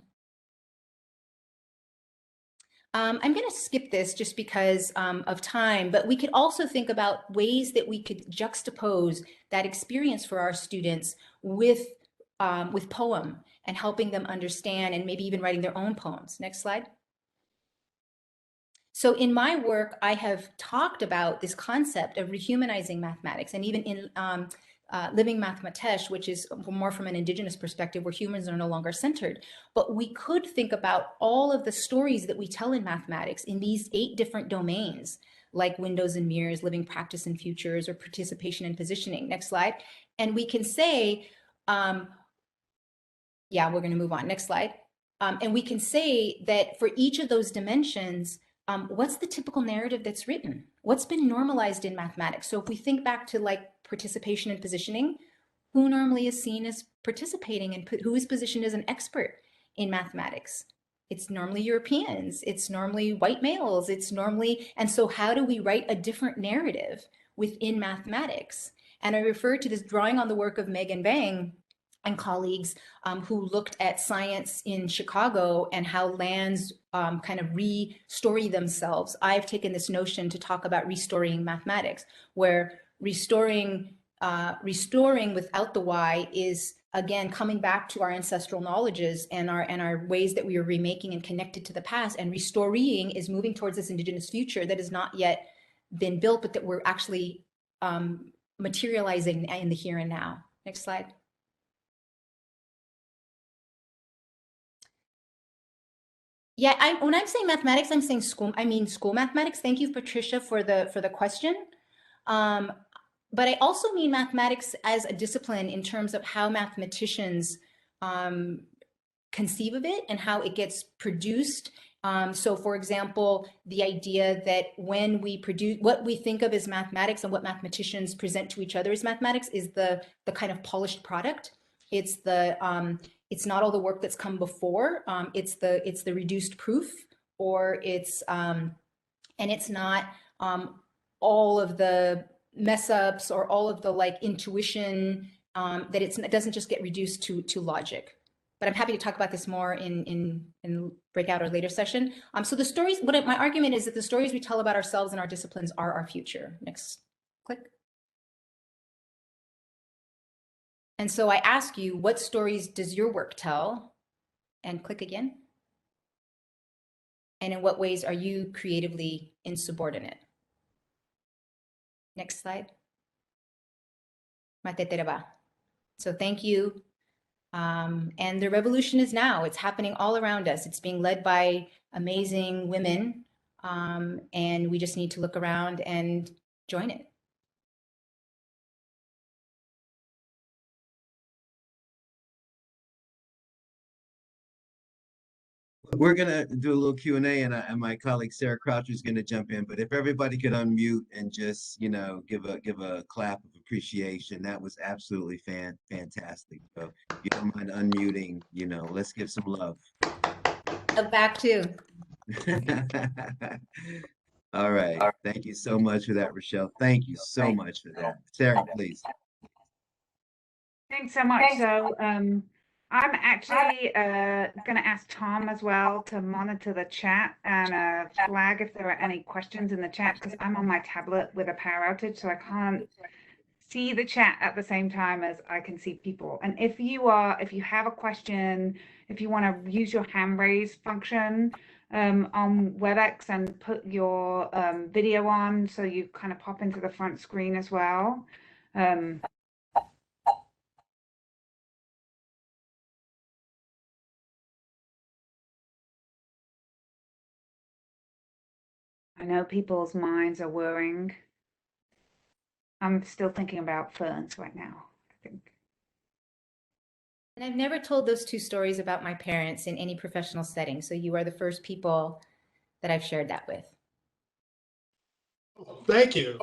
I'm going to skip this just because of time, but we could also think about ways that we could juxtapose that experience for our students with poem and helping them understand and maybe even writing their own poems. Next slide. So in my work, I have talked about this concept of rehumanizing mathematics, and even in Living Mathematics, which is more from an indigenous perspective where humans are no longer centered. But we could think about all of the stories that we tell in mathematics in these 8 different domains, like windows and mirrors, living practice and futures, or participation and positioning. Next slide. And we can say, yeah, we're going to move on. Next slide. And we can say that for each of those dimensions, what's the typical narrative that's written? What's been normalized in mathematics? So if we think back to like participation and positioning, who normally is seen as participating and who is positioned as an expert in mathematics? It's normally Europeans, it's normally white males, it's normally, and so how do we write a different narrative within mathematics? And I refer to this drawing on the work of Megan Bang and colleagues who looked at science in Chicago and how lands kind of re-story themselves. I've taken this notion to talk about restoring mathematics, where restoring without the Y is, again, coming back to our ancestral knowledges and our ways that we are remaking and connected to the past. And restoring is moving towards this indigenous future that has not yet been built, but that we're actually materializing in the here and now. Next slide. Yeah, when I'm saying mathematics, I'm saying school. I mean school mathematics. Thank you, Patricia, for the question. But I also mean mathematics as a discipline in terms of how mathematicians conceive of it and how it gets produced. So for example, the idea that when we produce, what we think of as mathematics and what mathematicians present to each other as mathematics is the kind of polished product. It's not all the work that's come before. It's the reduced proof, or and it's not all of the mess ups or all of the like intuition, that it doesn't just get reduced to logic. But I'm happy to talk about this more in breakout or later session. So the stories, my argument is that the stories we tell about ourselves and our disciplines are our future. Next, click. And so I ask you, what stories does your work tell? And click again. And in what ways are you creatively insubordinate? Next slide. Matetereba. So thank you. And the revolution is now. It's happening all around us. It's being led by amazing women. And we just need to look around and join it. We're gonna do a little Q&A, and my colleague Sarah Croucher is gonna jump in. But if everybody could unmute and just, give a clap of appreciation, that was absolutely fantastic. So if you don't mind unmuting, let's give some love. Back to. All right. Thank you so much for that, Rochelle. Thank you so much for that. Sarah, please. Thanks so much. So I'm actually going to ask Tom as well to monitor the chat and flag if there are any questions in the chat, because I'm on my tablet with a power outage, so I can't see the chat at the same time as I can see people. And if you have a question, if you want to use your hand raise function on WebEx and put your video on, so you kind of pop into the front screen as well. I know people's minds are whirring. I'm still thinking about ferns right now, I think. And I've never told those two stories about my parents in any professional setting. So you are the first people that I've shared that with. Thank you.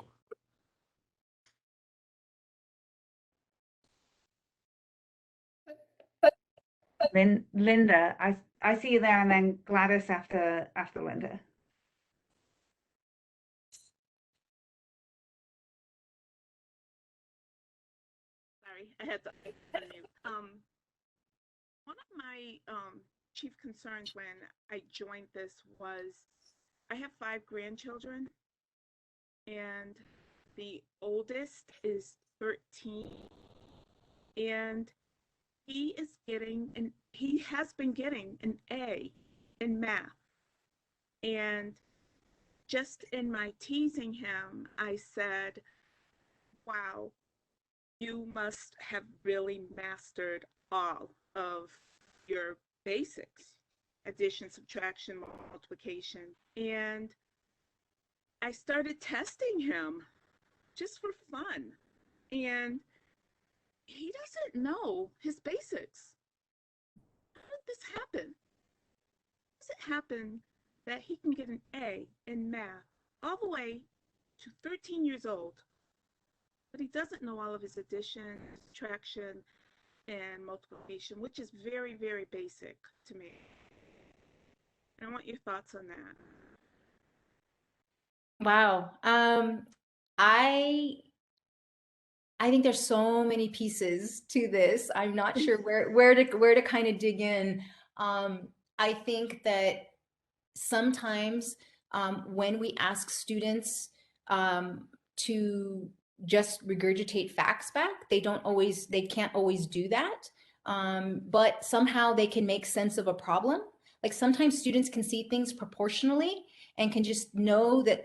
Linda, I see you there, and then Gladys after Linda. Sorry, I had to unmute. One of my chief concerns when I joined this was I have 5 grandchildren, and the oldest is 13, and he has been getting an A in math. And just in my teasing him, I said, wow, you must have really mastered all of your basics, addition, subtraction, multiplication. And I started testing him just for fun. And he doesn't know his basics. How did this happen? How does it happen that he can get an A in math all the way to 13 years old, but he doesn't know all of his addition, subtraction, and multiplication, which is very, very basic to me? And I want your thoughts on that. Wow. I think there's so many pieces to this. I'm not sure where to kind of dig in. I think that sometimes when we ask students to just regurgitate facts back, they can't always do that. But somehow they can make sense of a problem. Like sometimes students can see things proportionally and can just know that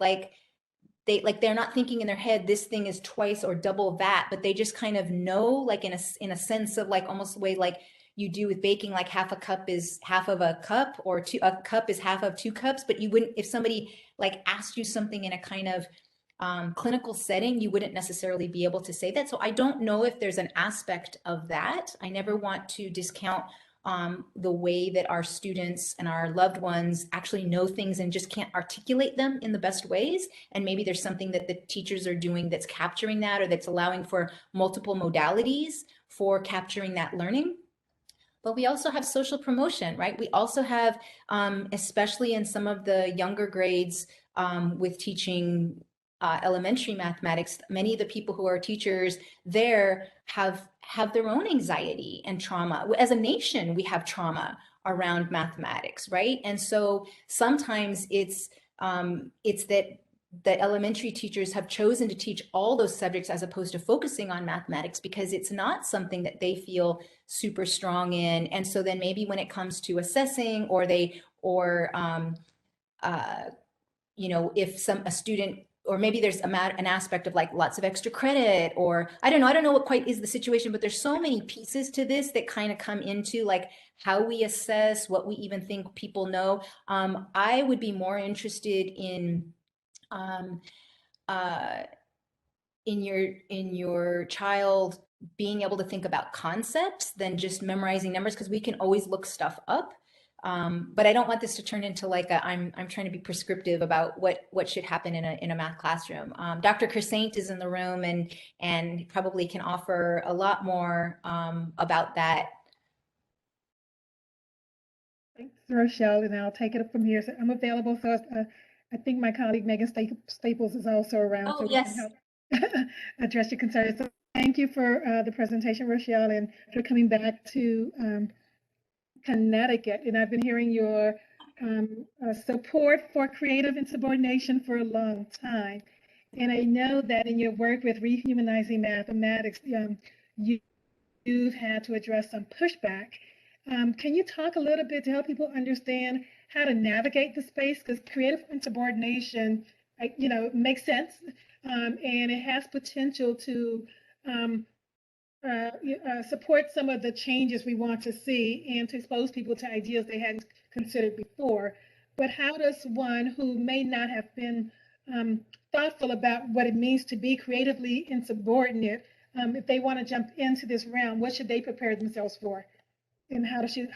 they're not thinking in their head this thing is twice or double that, but they just kind of know, like in a sense of like almost the way like you do with baking, like half a cup is half of a cup, or a cup is half of 2 cups. But you wouldn't, if somebody like asked you something in a kind of clinical setting, you wouldn't necessarily be able to say that. So I don't know if there's an aspect of that. I never want to discount the way that our students and our loved ones actually know things and just can't articulate them in the best ways. And maybe there's something that the teachers are doing that's capturing that, or that's allowing for multiple modalities for capturing that learning. But we also have social promotion, right? We also have, especially in some of the younger grades with teaching elementary mathematics, many of the people who are teachers there have their own anxiety and trauma. As a nation, we have trauma around mathematics, right? And so sometimes it's that elementary teachers have chosen to teach all those subjects as opposed to focusing on mathematics because it's not something that they feel super strong in. And so then maybe when it comes to assessing, if a student or maybe there's an aspect of like lots of extra credit, or I don't know what quite is the situation, but there's so many pieces to this that kind of come into like how we assess, what we even think people know. I would be more interested um, uh, in your child being able to think about concepts than just memorizing numbers, because we can always look stuff up. But I don't want this to turn into like I'm trying to be prescriptive about what should happen in a math classroom. Dr. Crescent is in the room and probably can offer a lot more about that. Thanks, Rochelle, and I'll take it up from here. So I'm available. So I think my colleague Megan Staples is also around, so we yes. can help address your concerns. So thank you for the presentation, Rochelle, and for coming back to Connecticut. And I've been hearing your support for creative insubordination for a long time. And I know that in your work with Rehumanizing Mathematics, you've had to address some pushback. Can you talk a little bit to help people understand how to navigate the space? Because creative insubordination, makes sense, and it has potential to support some of the changes we want to see and to expose people to ideas they hadn't considered before. But how does one who may not have been thoughtful about what it means to be creatively insubordinate, if they want to jump into this realm, what should they prepare themselves for? And how should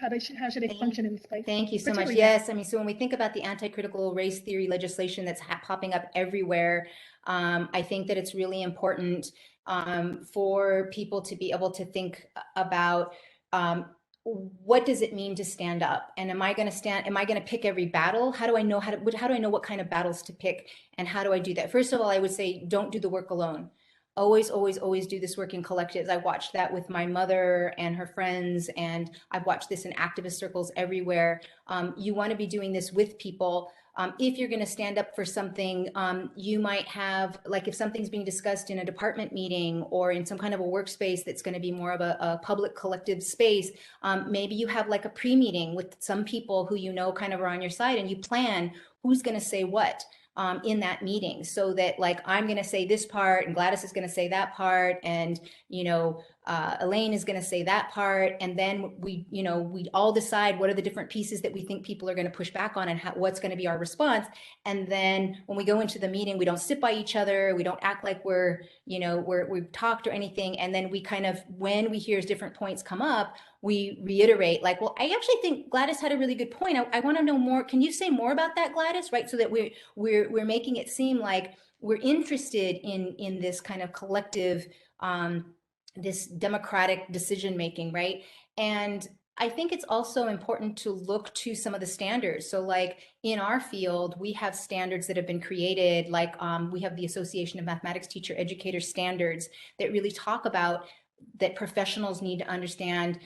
they function in the space? Thank you so much. Yes, I mean, so when we think about the anti-critical race theory legislation that's popping up everywhere, I think that it's really important for people to be able to think about what does it mean to stand up, and am I going to pick every battle? How do I know what kind of battles to pick, and how do I do that? First of all, I would say don't do the work alone. Always, always, always do this work in collectives. I watched that with my mother and her friends, and I've watched this in activist circles everywhere. You want to be doing this with people. If you're going to stand up for something, you might have, like if something's being discussed in a department meeting or in some kind of a workspace that's going to be more of a public collective space, maybe you have like a pre-meeting with some people who you know kind of are on your side, and you plan who's going to say what in that meeting, so that like I'm going to say this part and Gladys is going to say that part, and Elaine is going to say that part, and then we all decide what are the different pieces that we think people are going to push back on, and what's going to be our response. And then when we go into the meeting, we don't sit by each other, we don't act like we've talked or anything, and then we kind of, when we hear different points come up, we reiterate like, well, I actually think Gladys had a really good point. I want to know more. Can you say more about that, Gladys? Right, so that we're making it seem like we're interested in this kind of collective, this democratic decision making, right? And I think it's also important to look to some of the standards. So like in our field, we have standards that have been created, like we have the Association of Mathematics Teacher Educators standards that really talk about that professionals need to understand,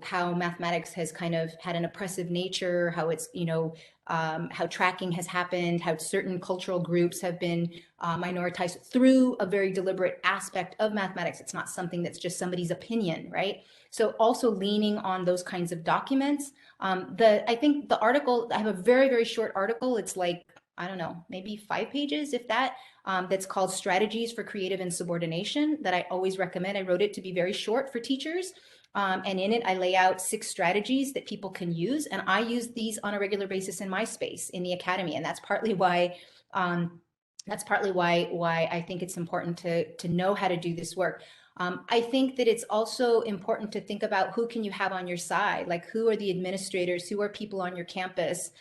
how mathematics has kind of had an oppressive nature, how it's, how tracking has happened, how certain cultural groups have been minoritized through a very deliberate aspect of mathematics. It's not something that's just somebody's opinion, right? So also leaning on those kinds of documents. I think the article, I have a very, very short article. It's like, I don't know, maybe 5 pages, if that, that's called Strategies for Creative Insubordination, that I always recommend. I wrote it to be very short for teachers. And in it, I lay out 6 strategies that people can use. And I use these on a regular basis in my space, in the academy. And that's partly why I think it's important to know how to do this work. I think that it's also important to think about who can you have on your side, like who are the administrators, who are people on your campus,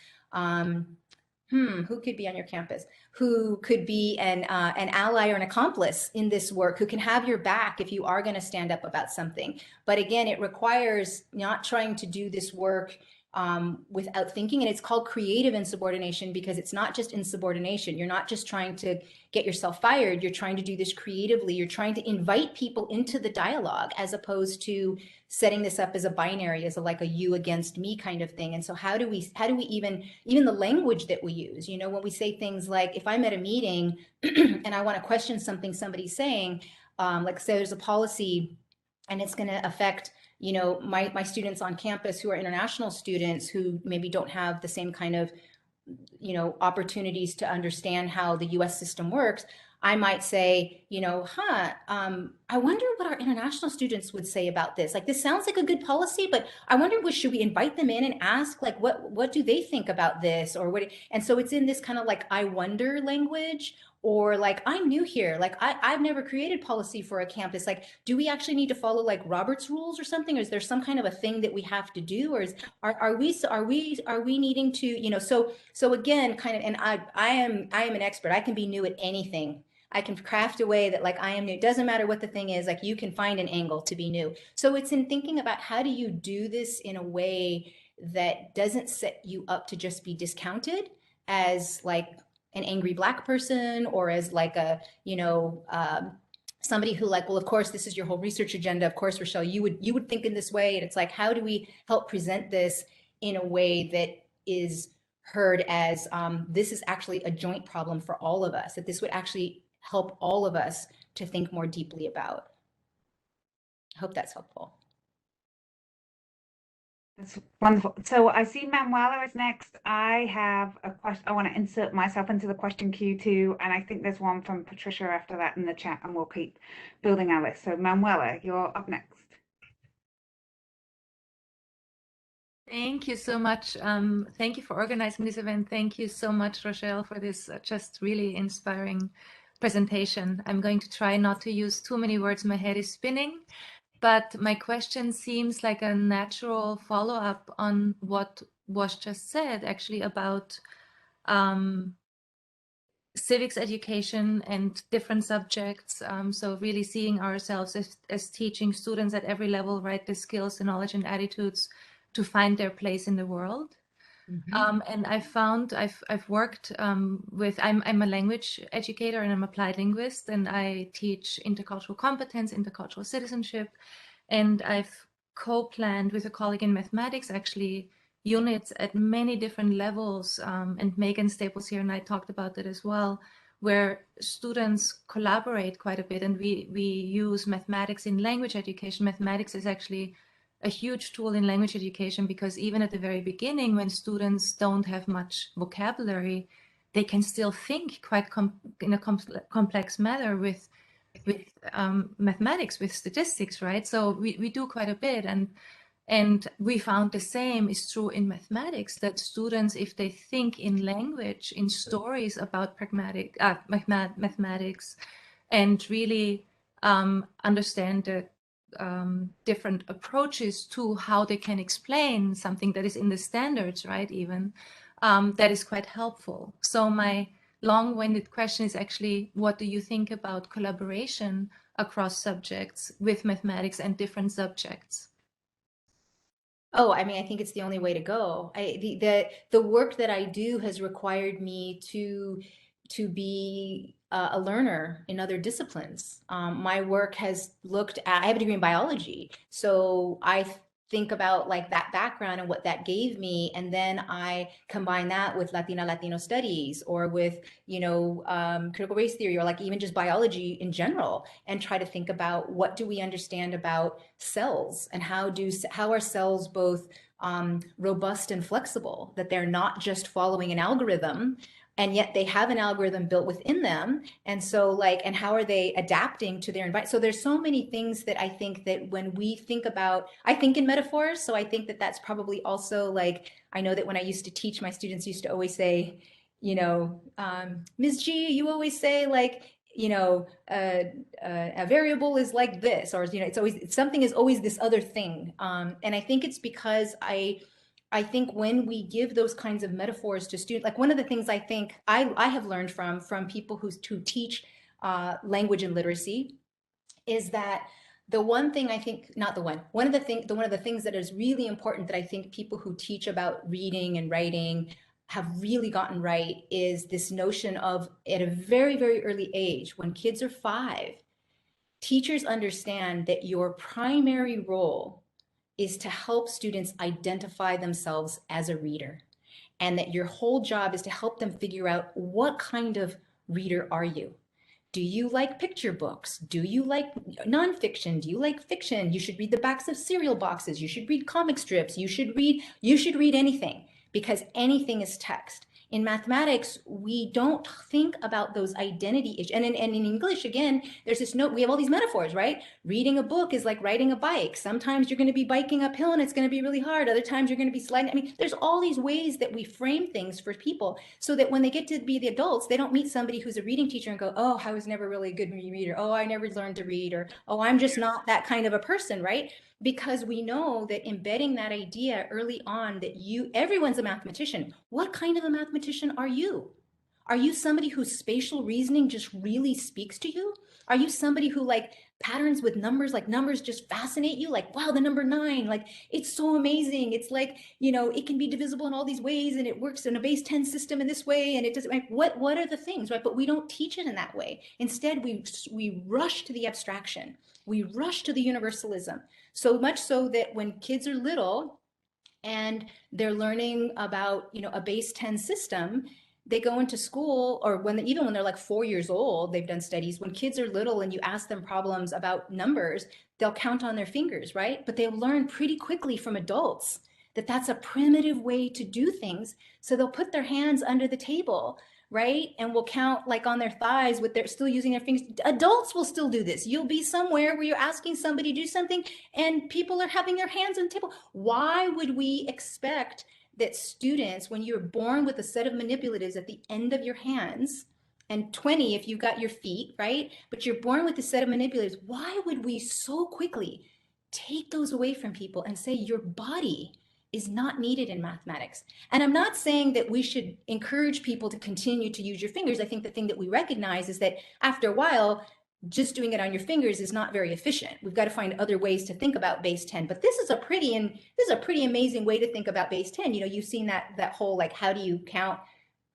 who could be on your campus, who could be an ally or an accomplice in this work, who can have your back if you are going to stand up about something. But again, it requires not trying to do this work without thinking. And it's called creative insubordination because it's not just insubordination. You're not just trying to get yourself fired. You're trying to do this creatively. You're trying to invite people into the dialogue, as opposed to setting this up as a binary, as like a you against me kind of thing. And so how do we even the language that we use, when we say things like, if I'm at a meeting and I want to question something somebody's saying, like say there's a policy and it's going to affect my students on campus who are international students who maybe don't have the same kind of opportunities to understand how the US system works, I might say, I wonder what our international students would say about this. Like, this sounds like a good policy, but I wonder, should we invite them in and ask, like, what do they think about this? Or what? And so it's in this kind of like, I wonder language, or like, I'm new here. Like, I've never created policy for a campus. Like, do we actually need to follow like Robert's rules or something? Or is there some kind of a thing that we have to do? Or are we needing to, so again, kind of, and I am an expert. I can be new at anything. I can craft a way that like I am new. It doesn't matter what the thing is, like you can find an angle to be new. So it's in thinking about how do you do this in a way that doesn't set you up to just be discounted as like an angry Black person, or as like a, somebody who like, well, of course, this is your whole research agenda. Of course, Rochelle, you would think in this way. And it's like, how do we help present this in a way that is heard as this is actually a joint problem for all of us, that this would actually help all of us to think more deeply about. I hope that's helpful. That's wonderful. So I see Manuela is next. I have a question. I want to insert myself into the question queue too. And I think there's one from Patricia after that in the chat, and we'll keep building our list. So Manuela, you're up next. Thank you so much. Thank you for organizing this event. Thank you so much, Rochelle, for this just really inspiring presentation. I'm going to try not to use too many words. My head is spinning, but my question seems like a natural follow-up on what was just said, actually, about civics education and different subjects. So really seeing ourselves as teaching students at every level, right, the skills, the knowledge and attitudes to find their place in the world. And I found I've worked with, I'm a language educator and I'm applied linguist, and I teach intercultural competence, intercultural citizenship, and I've co-planned with a colleague in mathematics actually units at many different levels, and Megan Staples here and I talked about that as well, where students collaborate quite a bit, and we use mathematics in language education. Mathematics is actually a huge tool in language education, because even at the very beginning, when students don't have much vocabulary, they can still think quite in a complex manner with mathematics, with statistics, right? So we do quite a bit, and we found the same is true in mathematics, that students, if they think in language, in stories about mathematics, and really understand the different approaches to how they can explain something that is in the standards, right, even, that is quite helpful. So my long-winded question is actually, what do you think about collaboration across subjects with mathematics and different subjects? Oh, I mean, I think it's the only way to go. The work that I do has required me to be a learner in other disciplines. My work has looked at, I have a degree in biology, so I think about like that background and what that gave me, and then I combine that with Latino studies, or with critical race theory, or like even just biology in general, and try to think about what do we understand about cells, and how are cells both robust and flexible, that they're not just following an algorithm, and yet they have an algorithm built within them. And so like, and how are they adapting to their environment? So there's so many things that I think that when we think about, I think in metaphors. So I think that that's probably also like, I know that when I used to teach, my students used to always say, Ms. G, you always say like, a variable is like this, or, it's always, something is always this other thing. And I think it's because I think when we give those kinds of metaphors to students, like one of the things I think I have learned from people who teach language and literacy is that the one thing I think, not the one, one of the things that is really important that I think people who teach about reading and writing have really gotten right is this notion of, at a very, very early age, when kids are 5, teachers understand that your primary role is to help students identify themselves as a reader, and that your whole job is to help them figure out, what kind of reader are you? Do you like picture books? Do you like nonfiction? Do you like fiction? You should read the backs of cereal boxes. You should read comic strips. You should read anything, because anything is text. In mathematics, we don't think about those identity issues. And in English, again, there's this note, we have all these metaphors, right? Reading a book is like riding a bike. Sometimes you're going to be biking uphill and it's going to be really hard. Other times you're going to be sliding. I mean, there's all these ways that we frame things for people so that when they get to be the adults, they don't meet somebody who's a reading teacher and go, oh, I was never really a good reader. Oh, I never learned to read, or, oh, I'm just not that kind of a person, right? Because we know that embedding that idea early on that everyone's a mathematician. What kind of a mathematician are you? Are you somebody whose spatial reasoning just really speaks to you? Are you somebody who like patterns with numbers, like numbers just fascinate you? Like, wow, the number 9, like it's so amazing. It's like, it can be divisible in all these ways and it works in a base 10 system in this way. And it doesn't, like, what are the things, right? But we don't teach it in that way. Instead, we rush to the abstraction. We rush to the universalism. So much so that when kids are little and they're learning about, a base 10 system, they go into school, or even when they're like 4 years old, they've done studies, when kids are little and you ask them problems about numbers, they'll count on their fingers, right? But they'll learn pretty quickly from adults that that's a primitive way to do things. So they'll put their hands under the table, right? And will count like on their thighs with still using their fingers. Adults will still do this. You'll be somewhere where you're asking somebody to do something and people are having their hands on the table. Why would we expect that students, when you're born with a set of manipulatives at the end of your hands, and 20 if you've got your feet, right? But you're born with a set of manipulatives, why would we so quickly take those away from people and say your body is not needed in mathematics? And I'm not saying that we should encourage people to continue to use your fingers. I think the thing that we recognize is that after a while, just doing it on your fingers is not very efficient. We've got to find other ways to think about base 10. But this is a pretty amazing way to think about base 10. You've seen that whole, like, how do you count?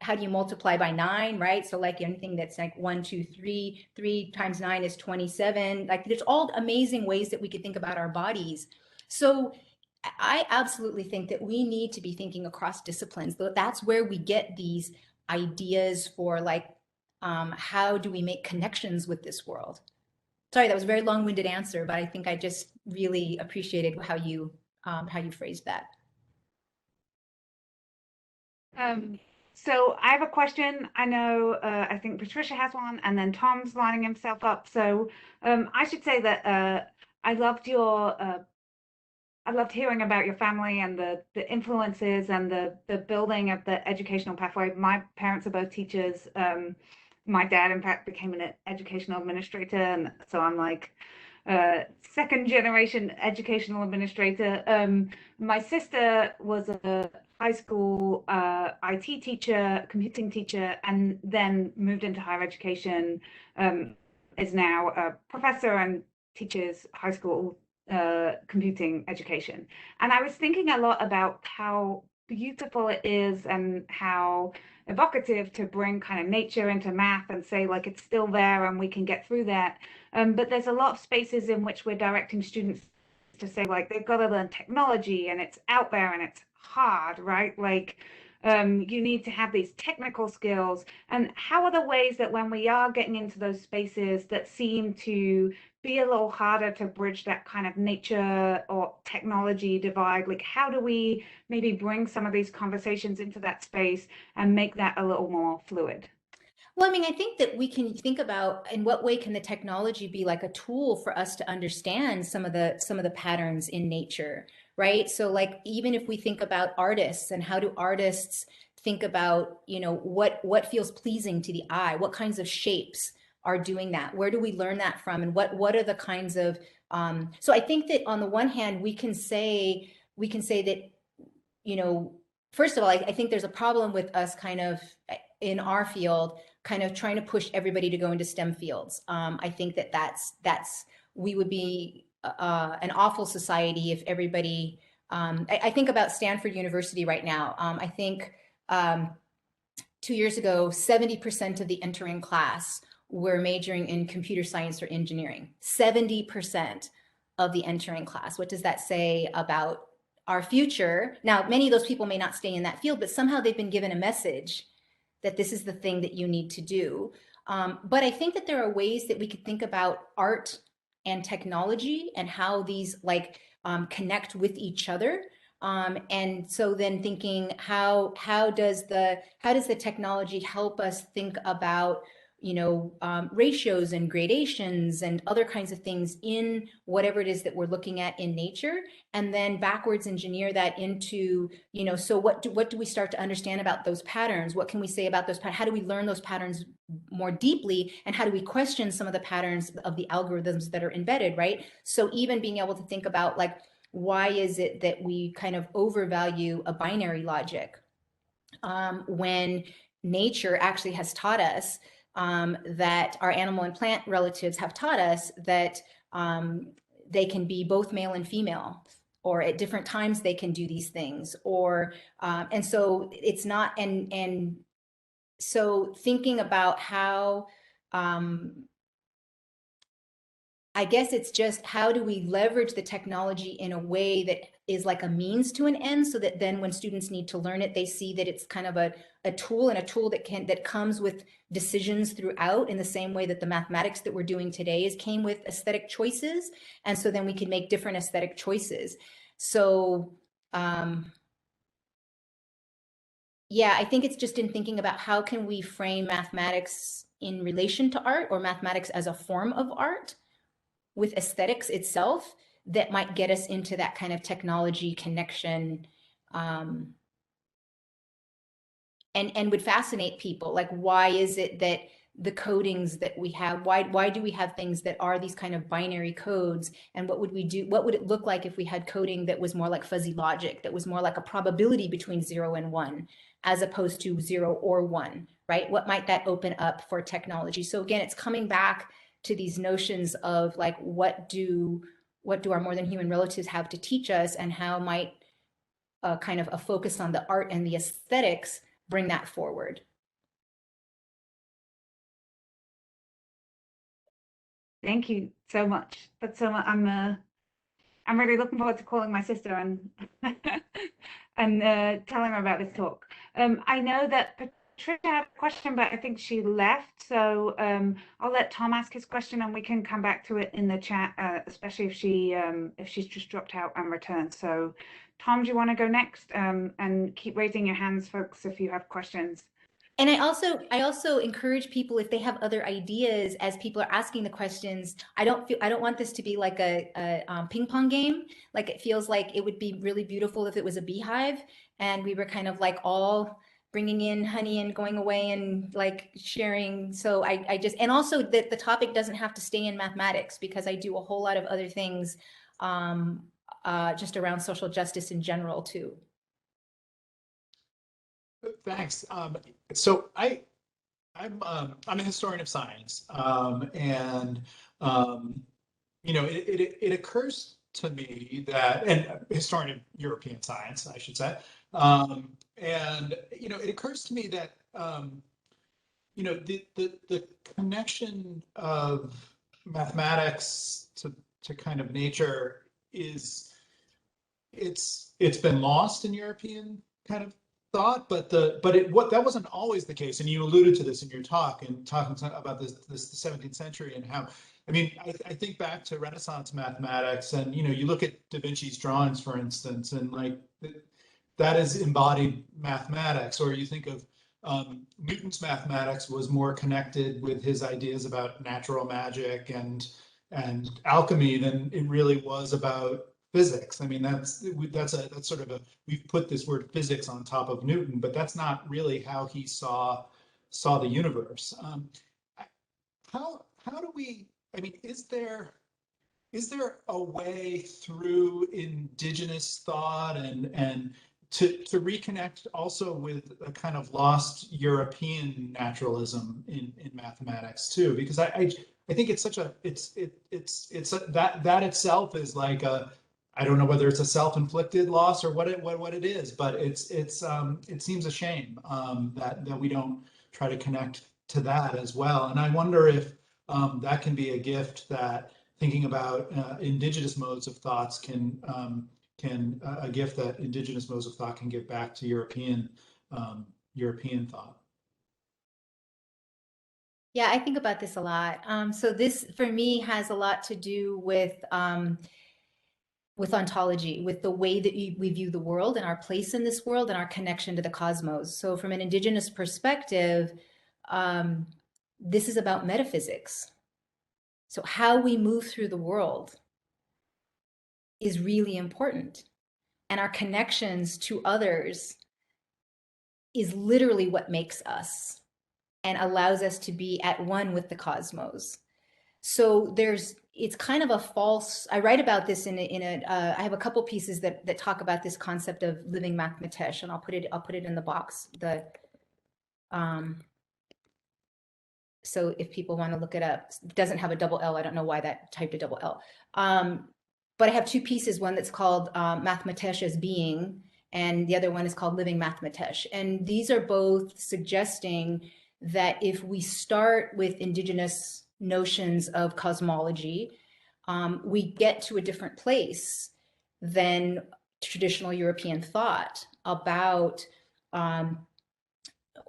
How do you multiply by 9, right? So like anything that's like 1, 2, 3, 3 times 9 is 27. Like there's all amazing ways that we could think about our bodies. So I absolutely think that we need to be thinking across disciplines. That's where we get these ideas for like, how do we make connections with this world? Sorry, that was a very long-winded answer, but I think I just really appreciated how you phrased that. So I have a question. I know, I think Patricia has one, and then Tom's lining himself up. So I should say that I loved hearing about your family and the influences and the building of the educational pathway. My parents are both teachers. My dad, in fact, became an educational administrator, and so I'm like second generation educational administrator. My sister was a high school IT teacher, computing teacher, and then moved into higher education, is now a professor and teaches high school computing education. And I was thinking a lot about how beautiful it is and how evocative to bring kind of nature into math and say like it's still there and we can get through that. But there's a lot of spaces in which we're directing students to say like they've got to learn technology and it's out there and it's hard, right? Like you need to have these technical skills. And how are the ways that when we are getting into those spaces that seem to be a little harder to bridge that kind of nature or technology divide, like how do we maybe bring some of these conversations into that space and make that a little more fluid? Well, I mean, I think that we can think about in what way can the technology be like a tool for us to understand some of the patterns in nature, right? So like even if we think about artists and how do artists think about, what feels pleasing to the eye, what kinds of shapes are doing that? Where do we learn that from? And what are the kinds of so I think that on the one hand, we can say that, first of all, I think there's a problem with us kind of in our field, kind of trying to push everybody to go into STEM fields. I think that's we would be an awful society if everybody. I think about Stanford University right now. I think 2 years ago, 70% of the entering class were majoring in computer science or engineering. 70% of the entering class. What does that say about our future? Now, many of those people may not stay in that field, but somehow they've been given a message that this is the thing that you need to do. But I think that there are ways that we could think about art and technology and how these connect with each other. And so then thinking how does the technology help us think about, ratios and gradations and other kinds of things in whatever it is that we're looking at in nature, and then backwards engineer that into, so what do we start to understand about those patterns? What can we say about those patterns? How do we learn those patterns more deeply? And how do we question some of the patterns of the algorithms that are embedded, right? So even being able to think about, like, why is it that we kind of overvalue a binary logic when nature actually has taught us that our animal and plant relatives have taught us that they can be both male and female, or at different times they can do these things, or and so it's not, and so thinking about how I guess it's just how do we leverage the technology in a way that is like a means to an end, so that then when students need to learn it, they see that it's kind of a tool, and a tool that comes with decisions throughout, in the same way that the mathematics that we're doing today came with aesthetic choices. And so then we can make different aesthetic choices. So yeah, I think it's just in thinking about how can we frame mathematics in relation to art, or mathematics as a form of art, with aesthetics itself, that might get us into that kind of technology connection, and would fascinate people. Like, why is it that the codings that we have, why do we have things that are these kind of binary codes? And what would we do? What would it look like if we had coding that was more like fuzzy logic, that was more like a probability between 0 and 1, as opposed to 0 or 1, right? What might that open up for technology? So again, it's coming back to these notions of, like, what do our more than human relatives have to teach us, and how might kind of a focus on the art and the aesthetics bring that forward? Thank you so much. That's so much. I'm really looking forward to calling my sister and and telling her about this talk. I know that Patricia had a question, but I think she left. So I'll let Tom ask his question, and we can come back to it in the chat, especially if she's just dropped out and returned. So Tom, do you want to go next? And keep raising your hands, folks, if you have questions. And I also encourage people, if they have other ideas, as people are asking the questions. I don't want this to be like a ping pong game. Like, it feels like it would be really beautiful if it was a beehive, and we were kind of like all bringing in honey and going away and like sharing. So I just, and also that the topic doesn't have to stay in mathematics, because I do a whole lot of other things just around social justice in general too. Thanks. So I'm a historian of science, and it occurs to me that, and historian of European science, I should say, and it occurs to me that the connection of mathematics to kind of nature is it's been lost in European kind of thought, but that wasn't always the case, and you alluded to this in your talk, and talking about the 17th century, and how, I mean, I think back to Renaissance mathematics, and you look at Da Vinci's drawings, for instance, and like that is embodied mathematics. Or you think of Newton's mathematics was more connected with his ideas about natural magic and alchemy than it really was about physics. I mean, that's sort of we've put this word physics on top of Newton, but that's not really how he saw the universe. How do we? I mean, is there a way through indigenous thought and to reconnect also with a kind of lost European naturalism in mathematics too? Because I think it's such a that itself is like a, I don't know whether it's a self-inflicted loss or what it is, but it seems a shame that we don't try to connect to that as well. And I wonder if that can be a gift, that thinking about indigenous modes of thoughts can a gift that indigenous modes of thought can give back to European thought. Yeah, I think about this a lot. So this, for me, has a lot to do with with ontology, with the way that we view the world and our place in this world and our connection to the cosmos. So from an indigenous perspective, this is about metaphysics. So how we move through the world is really important. And our connections to others is literally what makes us and allows us to be at one with the cosmos. So it's kind of a false, I write about this I have a couple pieces that talk about this concept of living mathematics, and I'll put it in the box. So if people want to look it up, it doesn't have a double L. I don't know why that typed a double L. But I have two pieces, one that's called Mathematics as Being, and the other one is called Living Mathematics. And these are both suggesting that if we start with indigenous notions of cosmology, we get to a different place than traditional European thought about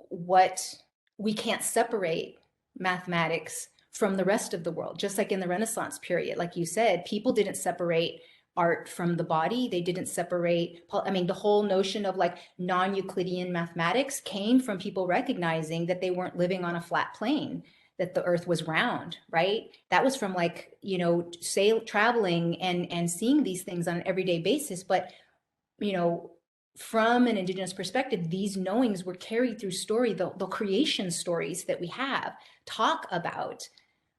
what we can't separate mathematics from the rest of the world. Just like in the Renaissance period, like you said, people didn't separate art from the body. They didn't separate, I mean, the whole notion of like non-Euclidean mathematics came from people recognizing that they weren't living on a flat plane, that the earth was round, right? That was from like, traveling and seeing these things on an everyday basis. But, from an indigenous perspective, these knowings were carried through story. The creation stories that we have talk about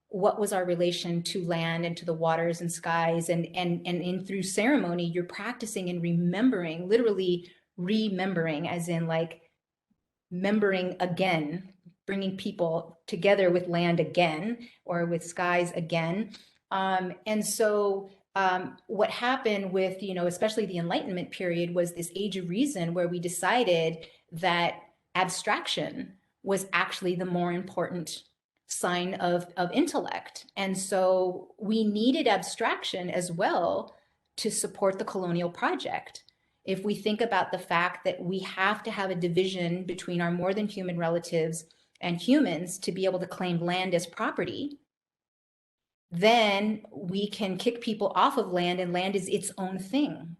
what was our relation to land and to the waters and skies, and in through ceremony, you're practicing and remembering, literally remembering, as in like membering again, bringing people together with land again, or with skies again. And so what happened with, especially the Enlightenment period, was this age of reason where we decided that abstraction was actually the more important sign of intellect. And so we needed abstraction as well to support the colonial project. If we think about the fact that we have to have a division between our more than human relatives and humans to be able to claim land as property, then we can kick people off of land, and land is its own thing.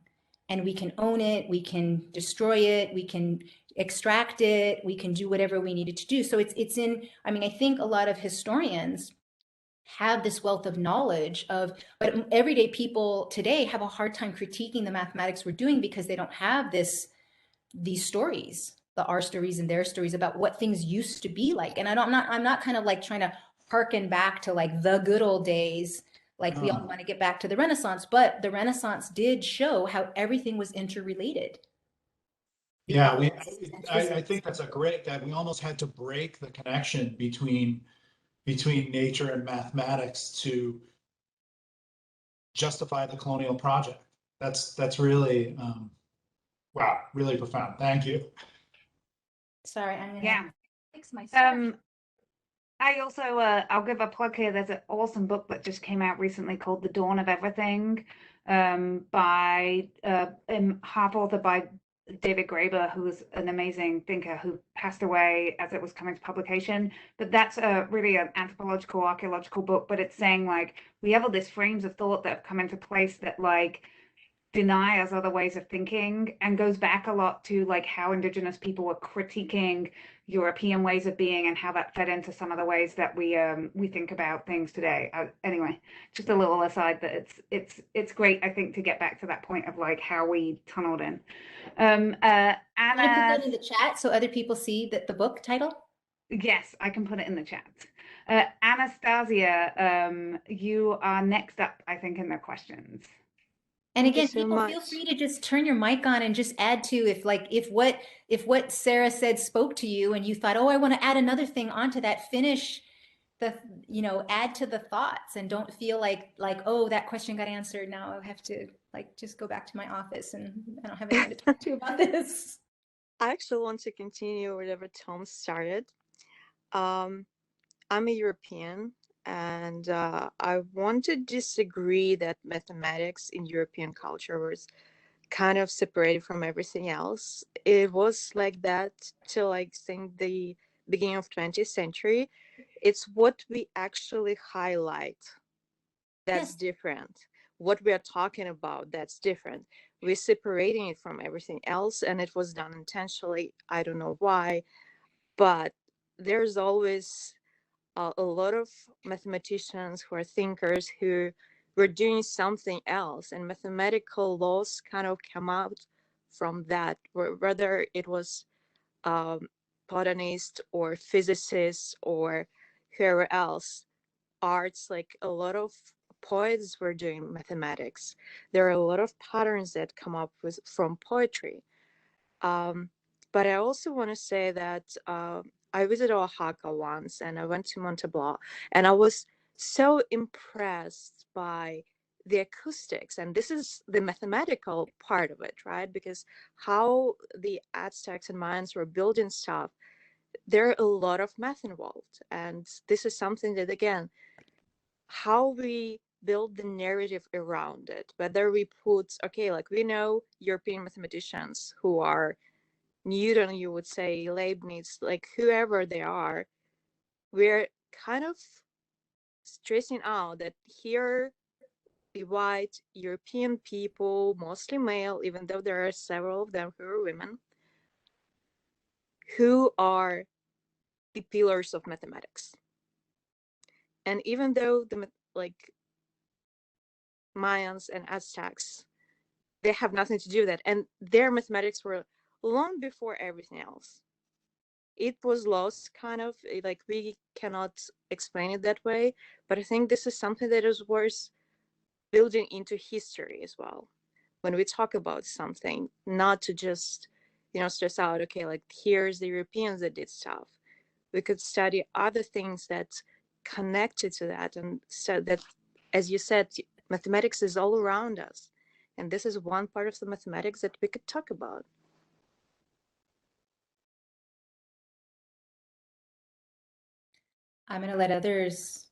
And we can own it, we can destroy it, we can extract it, we can do whatever we needed to do. So it's in, I mean, I think a lot of historians have this wealth of knowledge but everyday people today have a hard time critiquing the mathematics we're doing because they don't have these stories, our stories and their stories about what things used to be like. And I'm not kind of like trying to harken back to like the good old days, like we all want to get back to the Renaissance, but the Renaissance did show how everything was interrelated. Yeah, I think that's that we almost had to break the connection between nature and mathematics to justify the colonial project. That's really wow, really profound. Thank you. Sorry, I'm gonna Yeah. fix my stuff. I also, I'll give a plug here. There's an awesome book that just came out recently called The Dawn of Everything, by half authored by David Graeber, who was an amazing thinker who passed away as it was coming to publication. But that's really an anthropological, archaeological book, but it's saying like, we have all these frames of thought that have come into place that like deny us other ways of thinking, and goes back a lot to like how indigenous people were critiquing European ways of being and how that fed into some of the ways that we think about things today. Anyway, just a little aside that it's great, I think, to get back to that point of like how we tunneled in. Anna, I'm gonna put that in the chat so other people see that the book title. Yes, I can put it in the chat. Anastasia, you are next up, I think, in the questions. And again, so people feel free to just turn your mic on and just add to, if what Sarah said spoke to you and you thought, oh, I want to add another thing onto that, finish add to the thoughts, and don't feel like, oh, that question got answered. Now I have to just go back to my office and I don't have anyone to talk to about this. I actually want to continue whatever Tom started. I'm a European, and I want to disagree that mathematics in European culture was kind of separated from everything else. It was like that till I think the beginning of 20th century. It's what we actually highlight that's different. what we are talking about that's different. We're separating it from everything else, and it was done intentionally. I don't know why, but there's always a lot of mathematicians who are thinkers who were doing something else, and mathematical laws kind of come out from that, whether it was botanist or physicist or whoever else, arts, like a lot of poets were doing mathematics. There are a lot of patterns that come up with from poetry. Um, but I also want to say that I visited Oaxaca once and I went to Monte Blanc, and I was so impressed by the acoustics. And this is the mathematical part of it, right? Because how the Aztecs and Mayans were building stuff, there are a lot of math involved. And this is something that, again, how we build the narrative around it, whether we put, okay, like we know European mathematicians who are Newton, you would say, Leibniz, like whoever they are, we're kind of stressing out that here the white European people, mostly male, even though there are several of them who are women, who are the pillars of mathematics. And even though the like Mayans and Aztecs, they have nothing to do with that, and their mathematics were long before everything else. It was lost, kind of, like we cannot explain it that way, but I think this is something that is worth building into history as well when we talk about something, not to just, you know, stress out, okay, like here's the Europeans that did stuff. We could study other things that connected to that, and so that, as you said, mathematics is all around us, and this is one part of the mathematics that we could talk about. I'm going to let others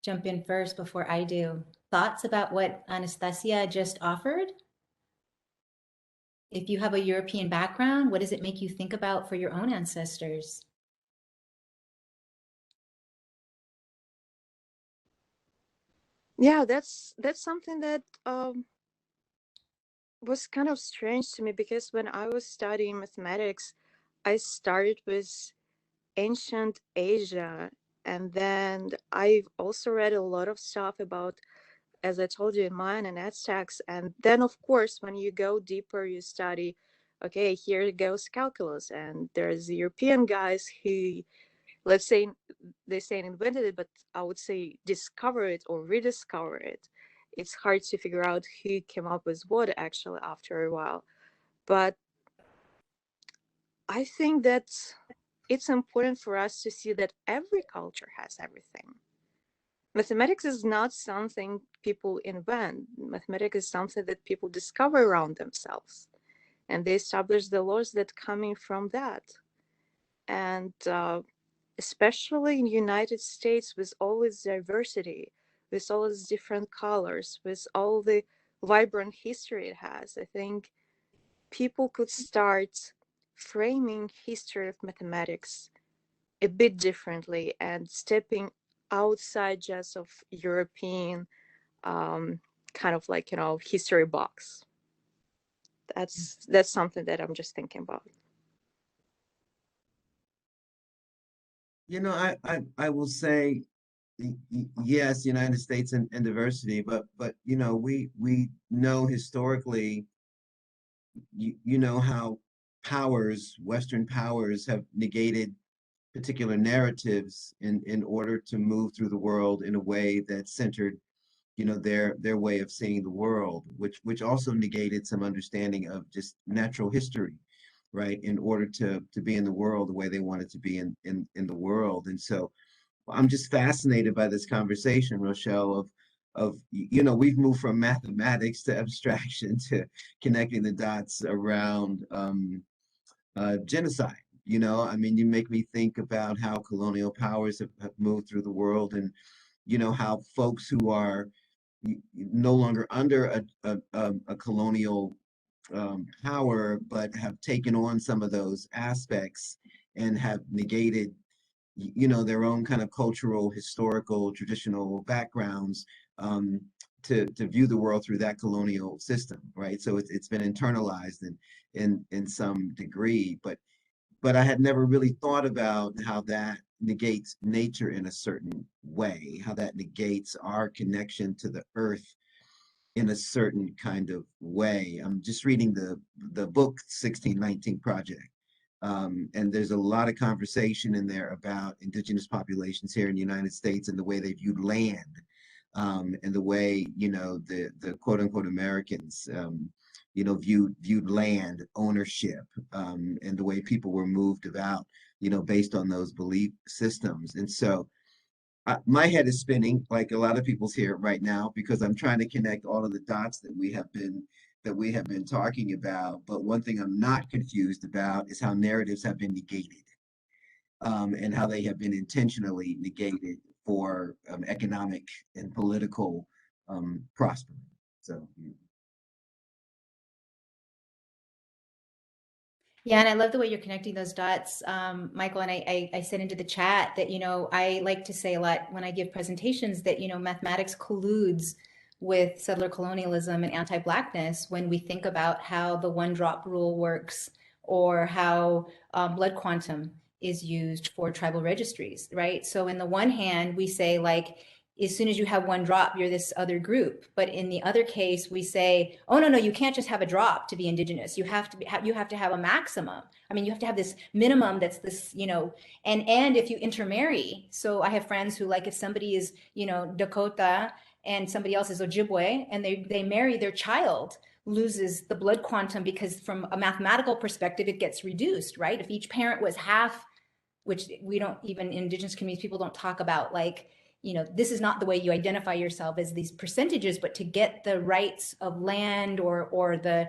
jump in first before I do. Thoughts about what Anastasia just offered? If you have a European background, what does it make you think about for your own ancestors? Yeah, that's something that was kind of strange to me, because when I was studying mathematics, I started with ancient Asia, and then I've also read a lot of stuff about, as I told you, Mayan and Aztecs. And then, of course, when you go deeper, you study, okay, here goes calculus, and there's European guys who, let's say, they say invented it, but I would say discover it or rediscover it. It's hard to figure out who came up with what actually after a while. But I think that it's important for us to see that every culture has everything. Mathematics is not something people invent. Mathematics is something that people discover around themselves, and they establish the laws that coming from that. And especially in the United States, with all its diversity, with all its different colors, with all the vibrant history it has, I think people could start framing history of mathematics a bit differently and stepping outside just of European kind of like, you know, history box. That's something that I'm just thinking about. You know, I will say yes, United States and diversity, but you know, we know historically, you know how powers, Western powers, have negated particular narratives in order to move through the world in a way that centered, you know, their way of seeing the world, which also negated some understanding of just natural history, right, in order to be in the world the way they wanted to be in the world. And so I'm just fascinated by this conversation, Rochelle, of you know, we've moved from mathematics to abstraction to connecting the dots around genocide. You know, I mean, you make me think about how colonial powers have moved through the world, and you know how folks who are no longer under a colonial power, but have taken on some of those aspects and have negated, you know, their own kind of cultural, historical, traditional backgrounds, to view the world through that colonial system, right? So it's been internalized in some degree, but I had never really thought about how that negates nature in a certain way, how that negates our connection to the earth in a certain kind of way. I'm just reading the book 1619 Project. And there's a lot of conversation in there about indigenous populations here in the United States and the way they viewed land, and the way, the quote unquote Americans, viewed land ownership, and the way people were moved about, based on those belief systems. And so my head is spinning like a lot of people's here right now, because I'm trying to connect all of the dots that we have been talking about. But one thing I'm not confused about is how narratives have been negated, and how they have been intentionally negated for economic and political prospering. So. Yeah, and I love the way you're connecting those dots, Michael. And I said into the chat that, I like to say a lot when I give presentations that, mathematics colludes with settler colonialism and anti-Blackness when we think about how the one drop rule works, or how blood quantum is used for tribal registries, right? So in the one hand, we say, like, as soon as you have one drop, you're this other group. But in the other case, we say, oh, no, you can't just have a drop to be indigenous. You have to have a maximum. I mean, you have to have this minimum that's this, and if you intermarry. So I have friends who, like, if somebody is, Dakota and somebody else is Ojibwe, and they marry, their child loses the blood quantum, because from a mathematical perspective, it gets reduced, right? If each parent was half, which we don't, even indigenous communities, people don't talk about, like, this is not the way you identify yourself as these percentages, but to get the rights of land or the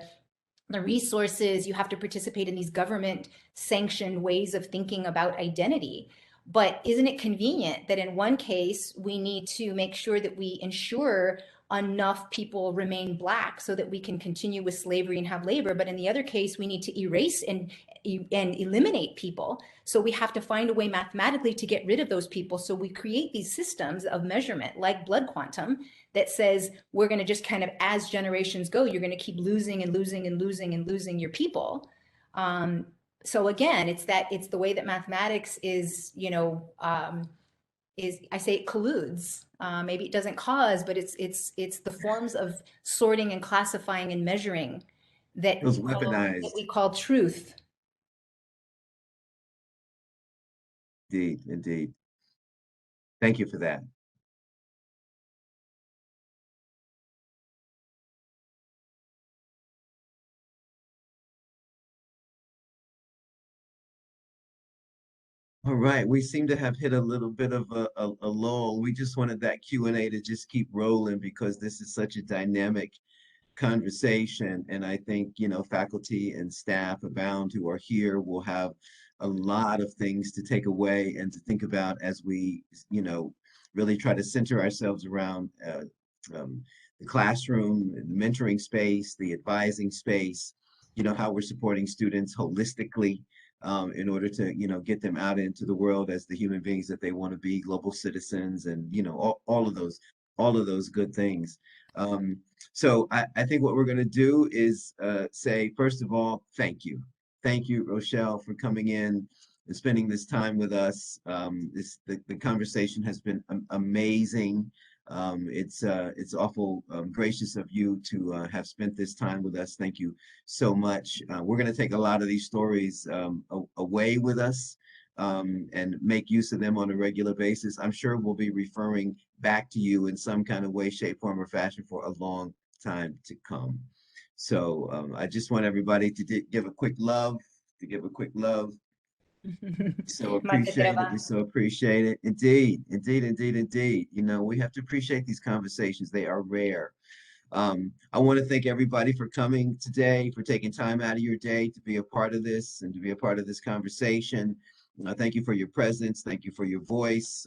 resources, you have to participate in these government sanctioned ways of thinking about identity. But isn't it convenient that in one case, we need to make sure that we ensure enough people remain Black so that we can continue with slavery and have labor, but in the other case, we need to erase and eliminate people. So we have to find a way mathematically to get rid of those people. So we create these systems of measurement like blood quantum that says we're going to just kind of, as generations go, you're going to keep losing and losing and losing and losing your people. So again, it's the way that mathematics is, I say it colludes. Maybe it doesn't cause, but it's the forms of sorting and classifying and measuring that It was weaponized. that we call truth. Indeed. Thank you for that. All right, we seem to have hit a little bit of a lull. We just wanted that Q&A to just keep rolling, because this is such a dynamic conversation. And I think, faculty and staff abound who are here will have a lot of things to take away and to think about as we, really try to center ourselves around the classroom, the mentoring space, the advising space, how we're supporting students holistically, in order to, get them out into the world as the human beings that they want to be, global citizens, and, all of those good things. So I think what we're going to do is say, first of all, thank you. Thank you, Rochelle, for coming in and spending this time with us. The conversation has been amazing. It's awful gracious of you to have spent this time with us. Thank you so much. We're going to take a lot of these stories away with us, and make use of them on a regular basis. I'm sure we'll be referring back to you in some kind of way, shape, form, or fashion for a long time to come. So I just want everybody to give a quick love, So appreciate it. We so appreciate it. Indeed. We have to appreciate these conversations. They are rare. I want to thank everybody for coming today, for taking time out of your day to be a part of this and to be a part of this conversation. Thank you for your presence. Thank you for your voice.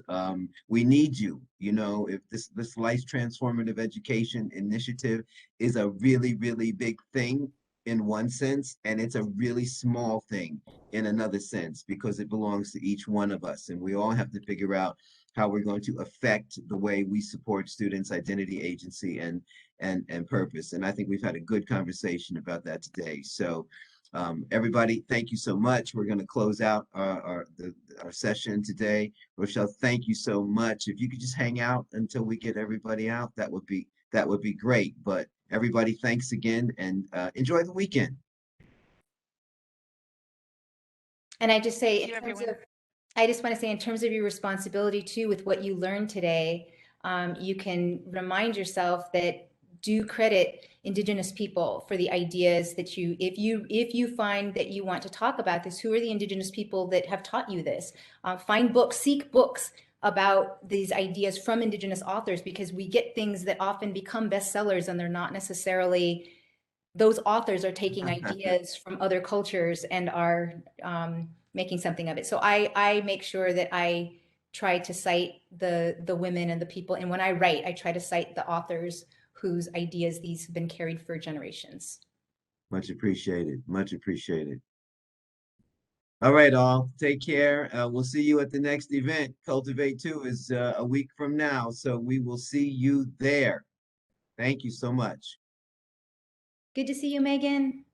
We need you. If this Life Transformative Education Initiative is a really, really big thing, in one sense, and it's a really small thing in another sense because it belongs to each one of us. And we all have to figure out how we're going to affect the way we support students' identity, agency, and purpose. And I think we've had a good conversation about that today. So everybody, thank you so much. We're going to close out our session today. Rochelle, thank you so much. If you could just hang out until we get everybody out, that would be great. But everybody, thanks again, and enjoy the weekend. And I just say, Thank you, everyone. I just want to say, in terms of your responsibility too, with what you learned today, you can remind yourself that do credit Indigenous people for the ideas that if you find that you want to talk about this, who are the Indigenous people that have taught you this? Find books, seek books about these ideas from Indigenous authors, because we get things that often become bestsellers and they're not necessarily, those authors are taking ideas from other cultures and are making something of it. So I make sure that I try to cite the women and the people, and when I write, I try to cite the authors whose ideas these have been carried for generations. Much appreciated. Much appreciated. All right, all. Take care. We'll see you at the next event. Cultivate 2 is a week from now, so we will see you there. Thank you so much. Good to see you, Megan.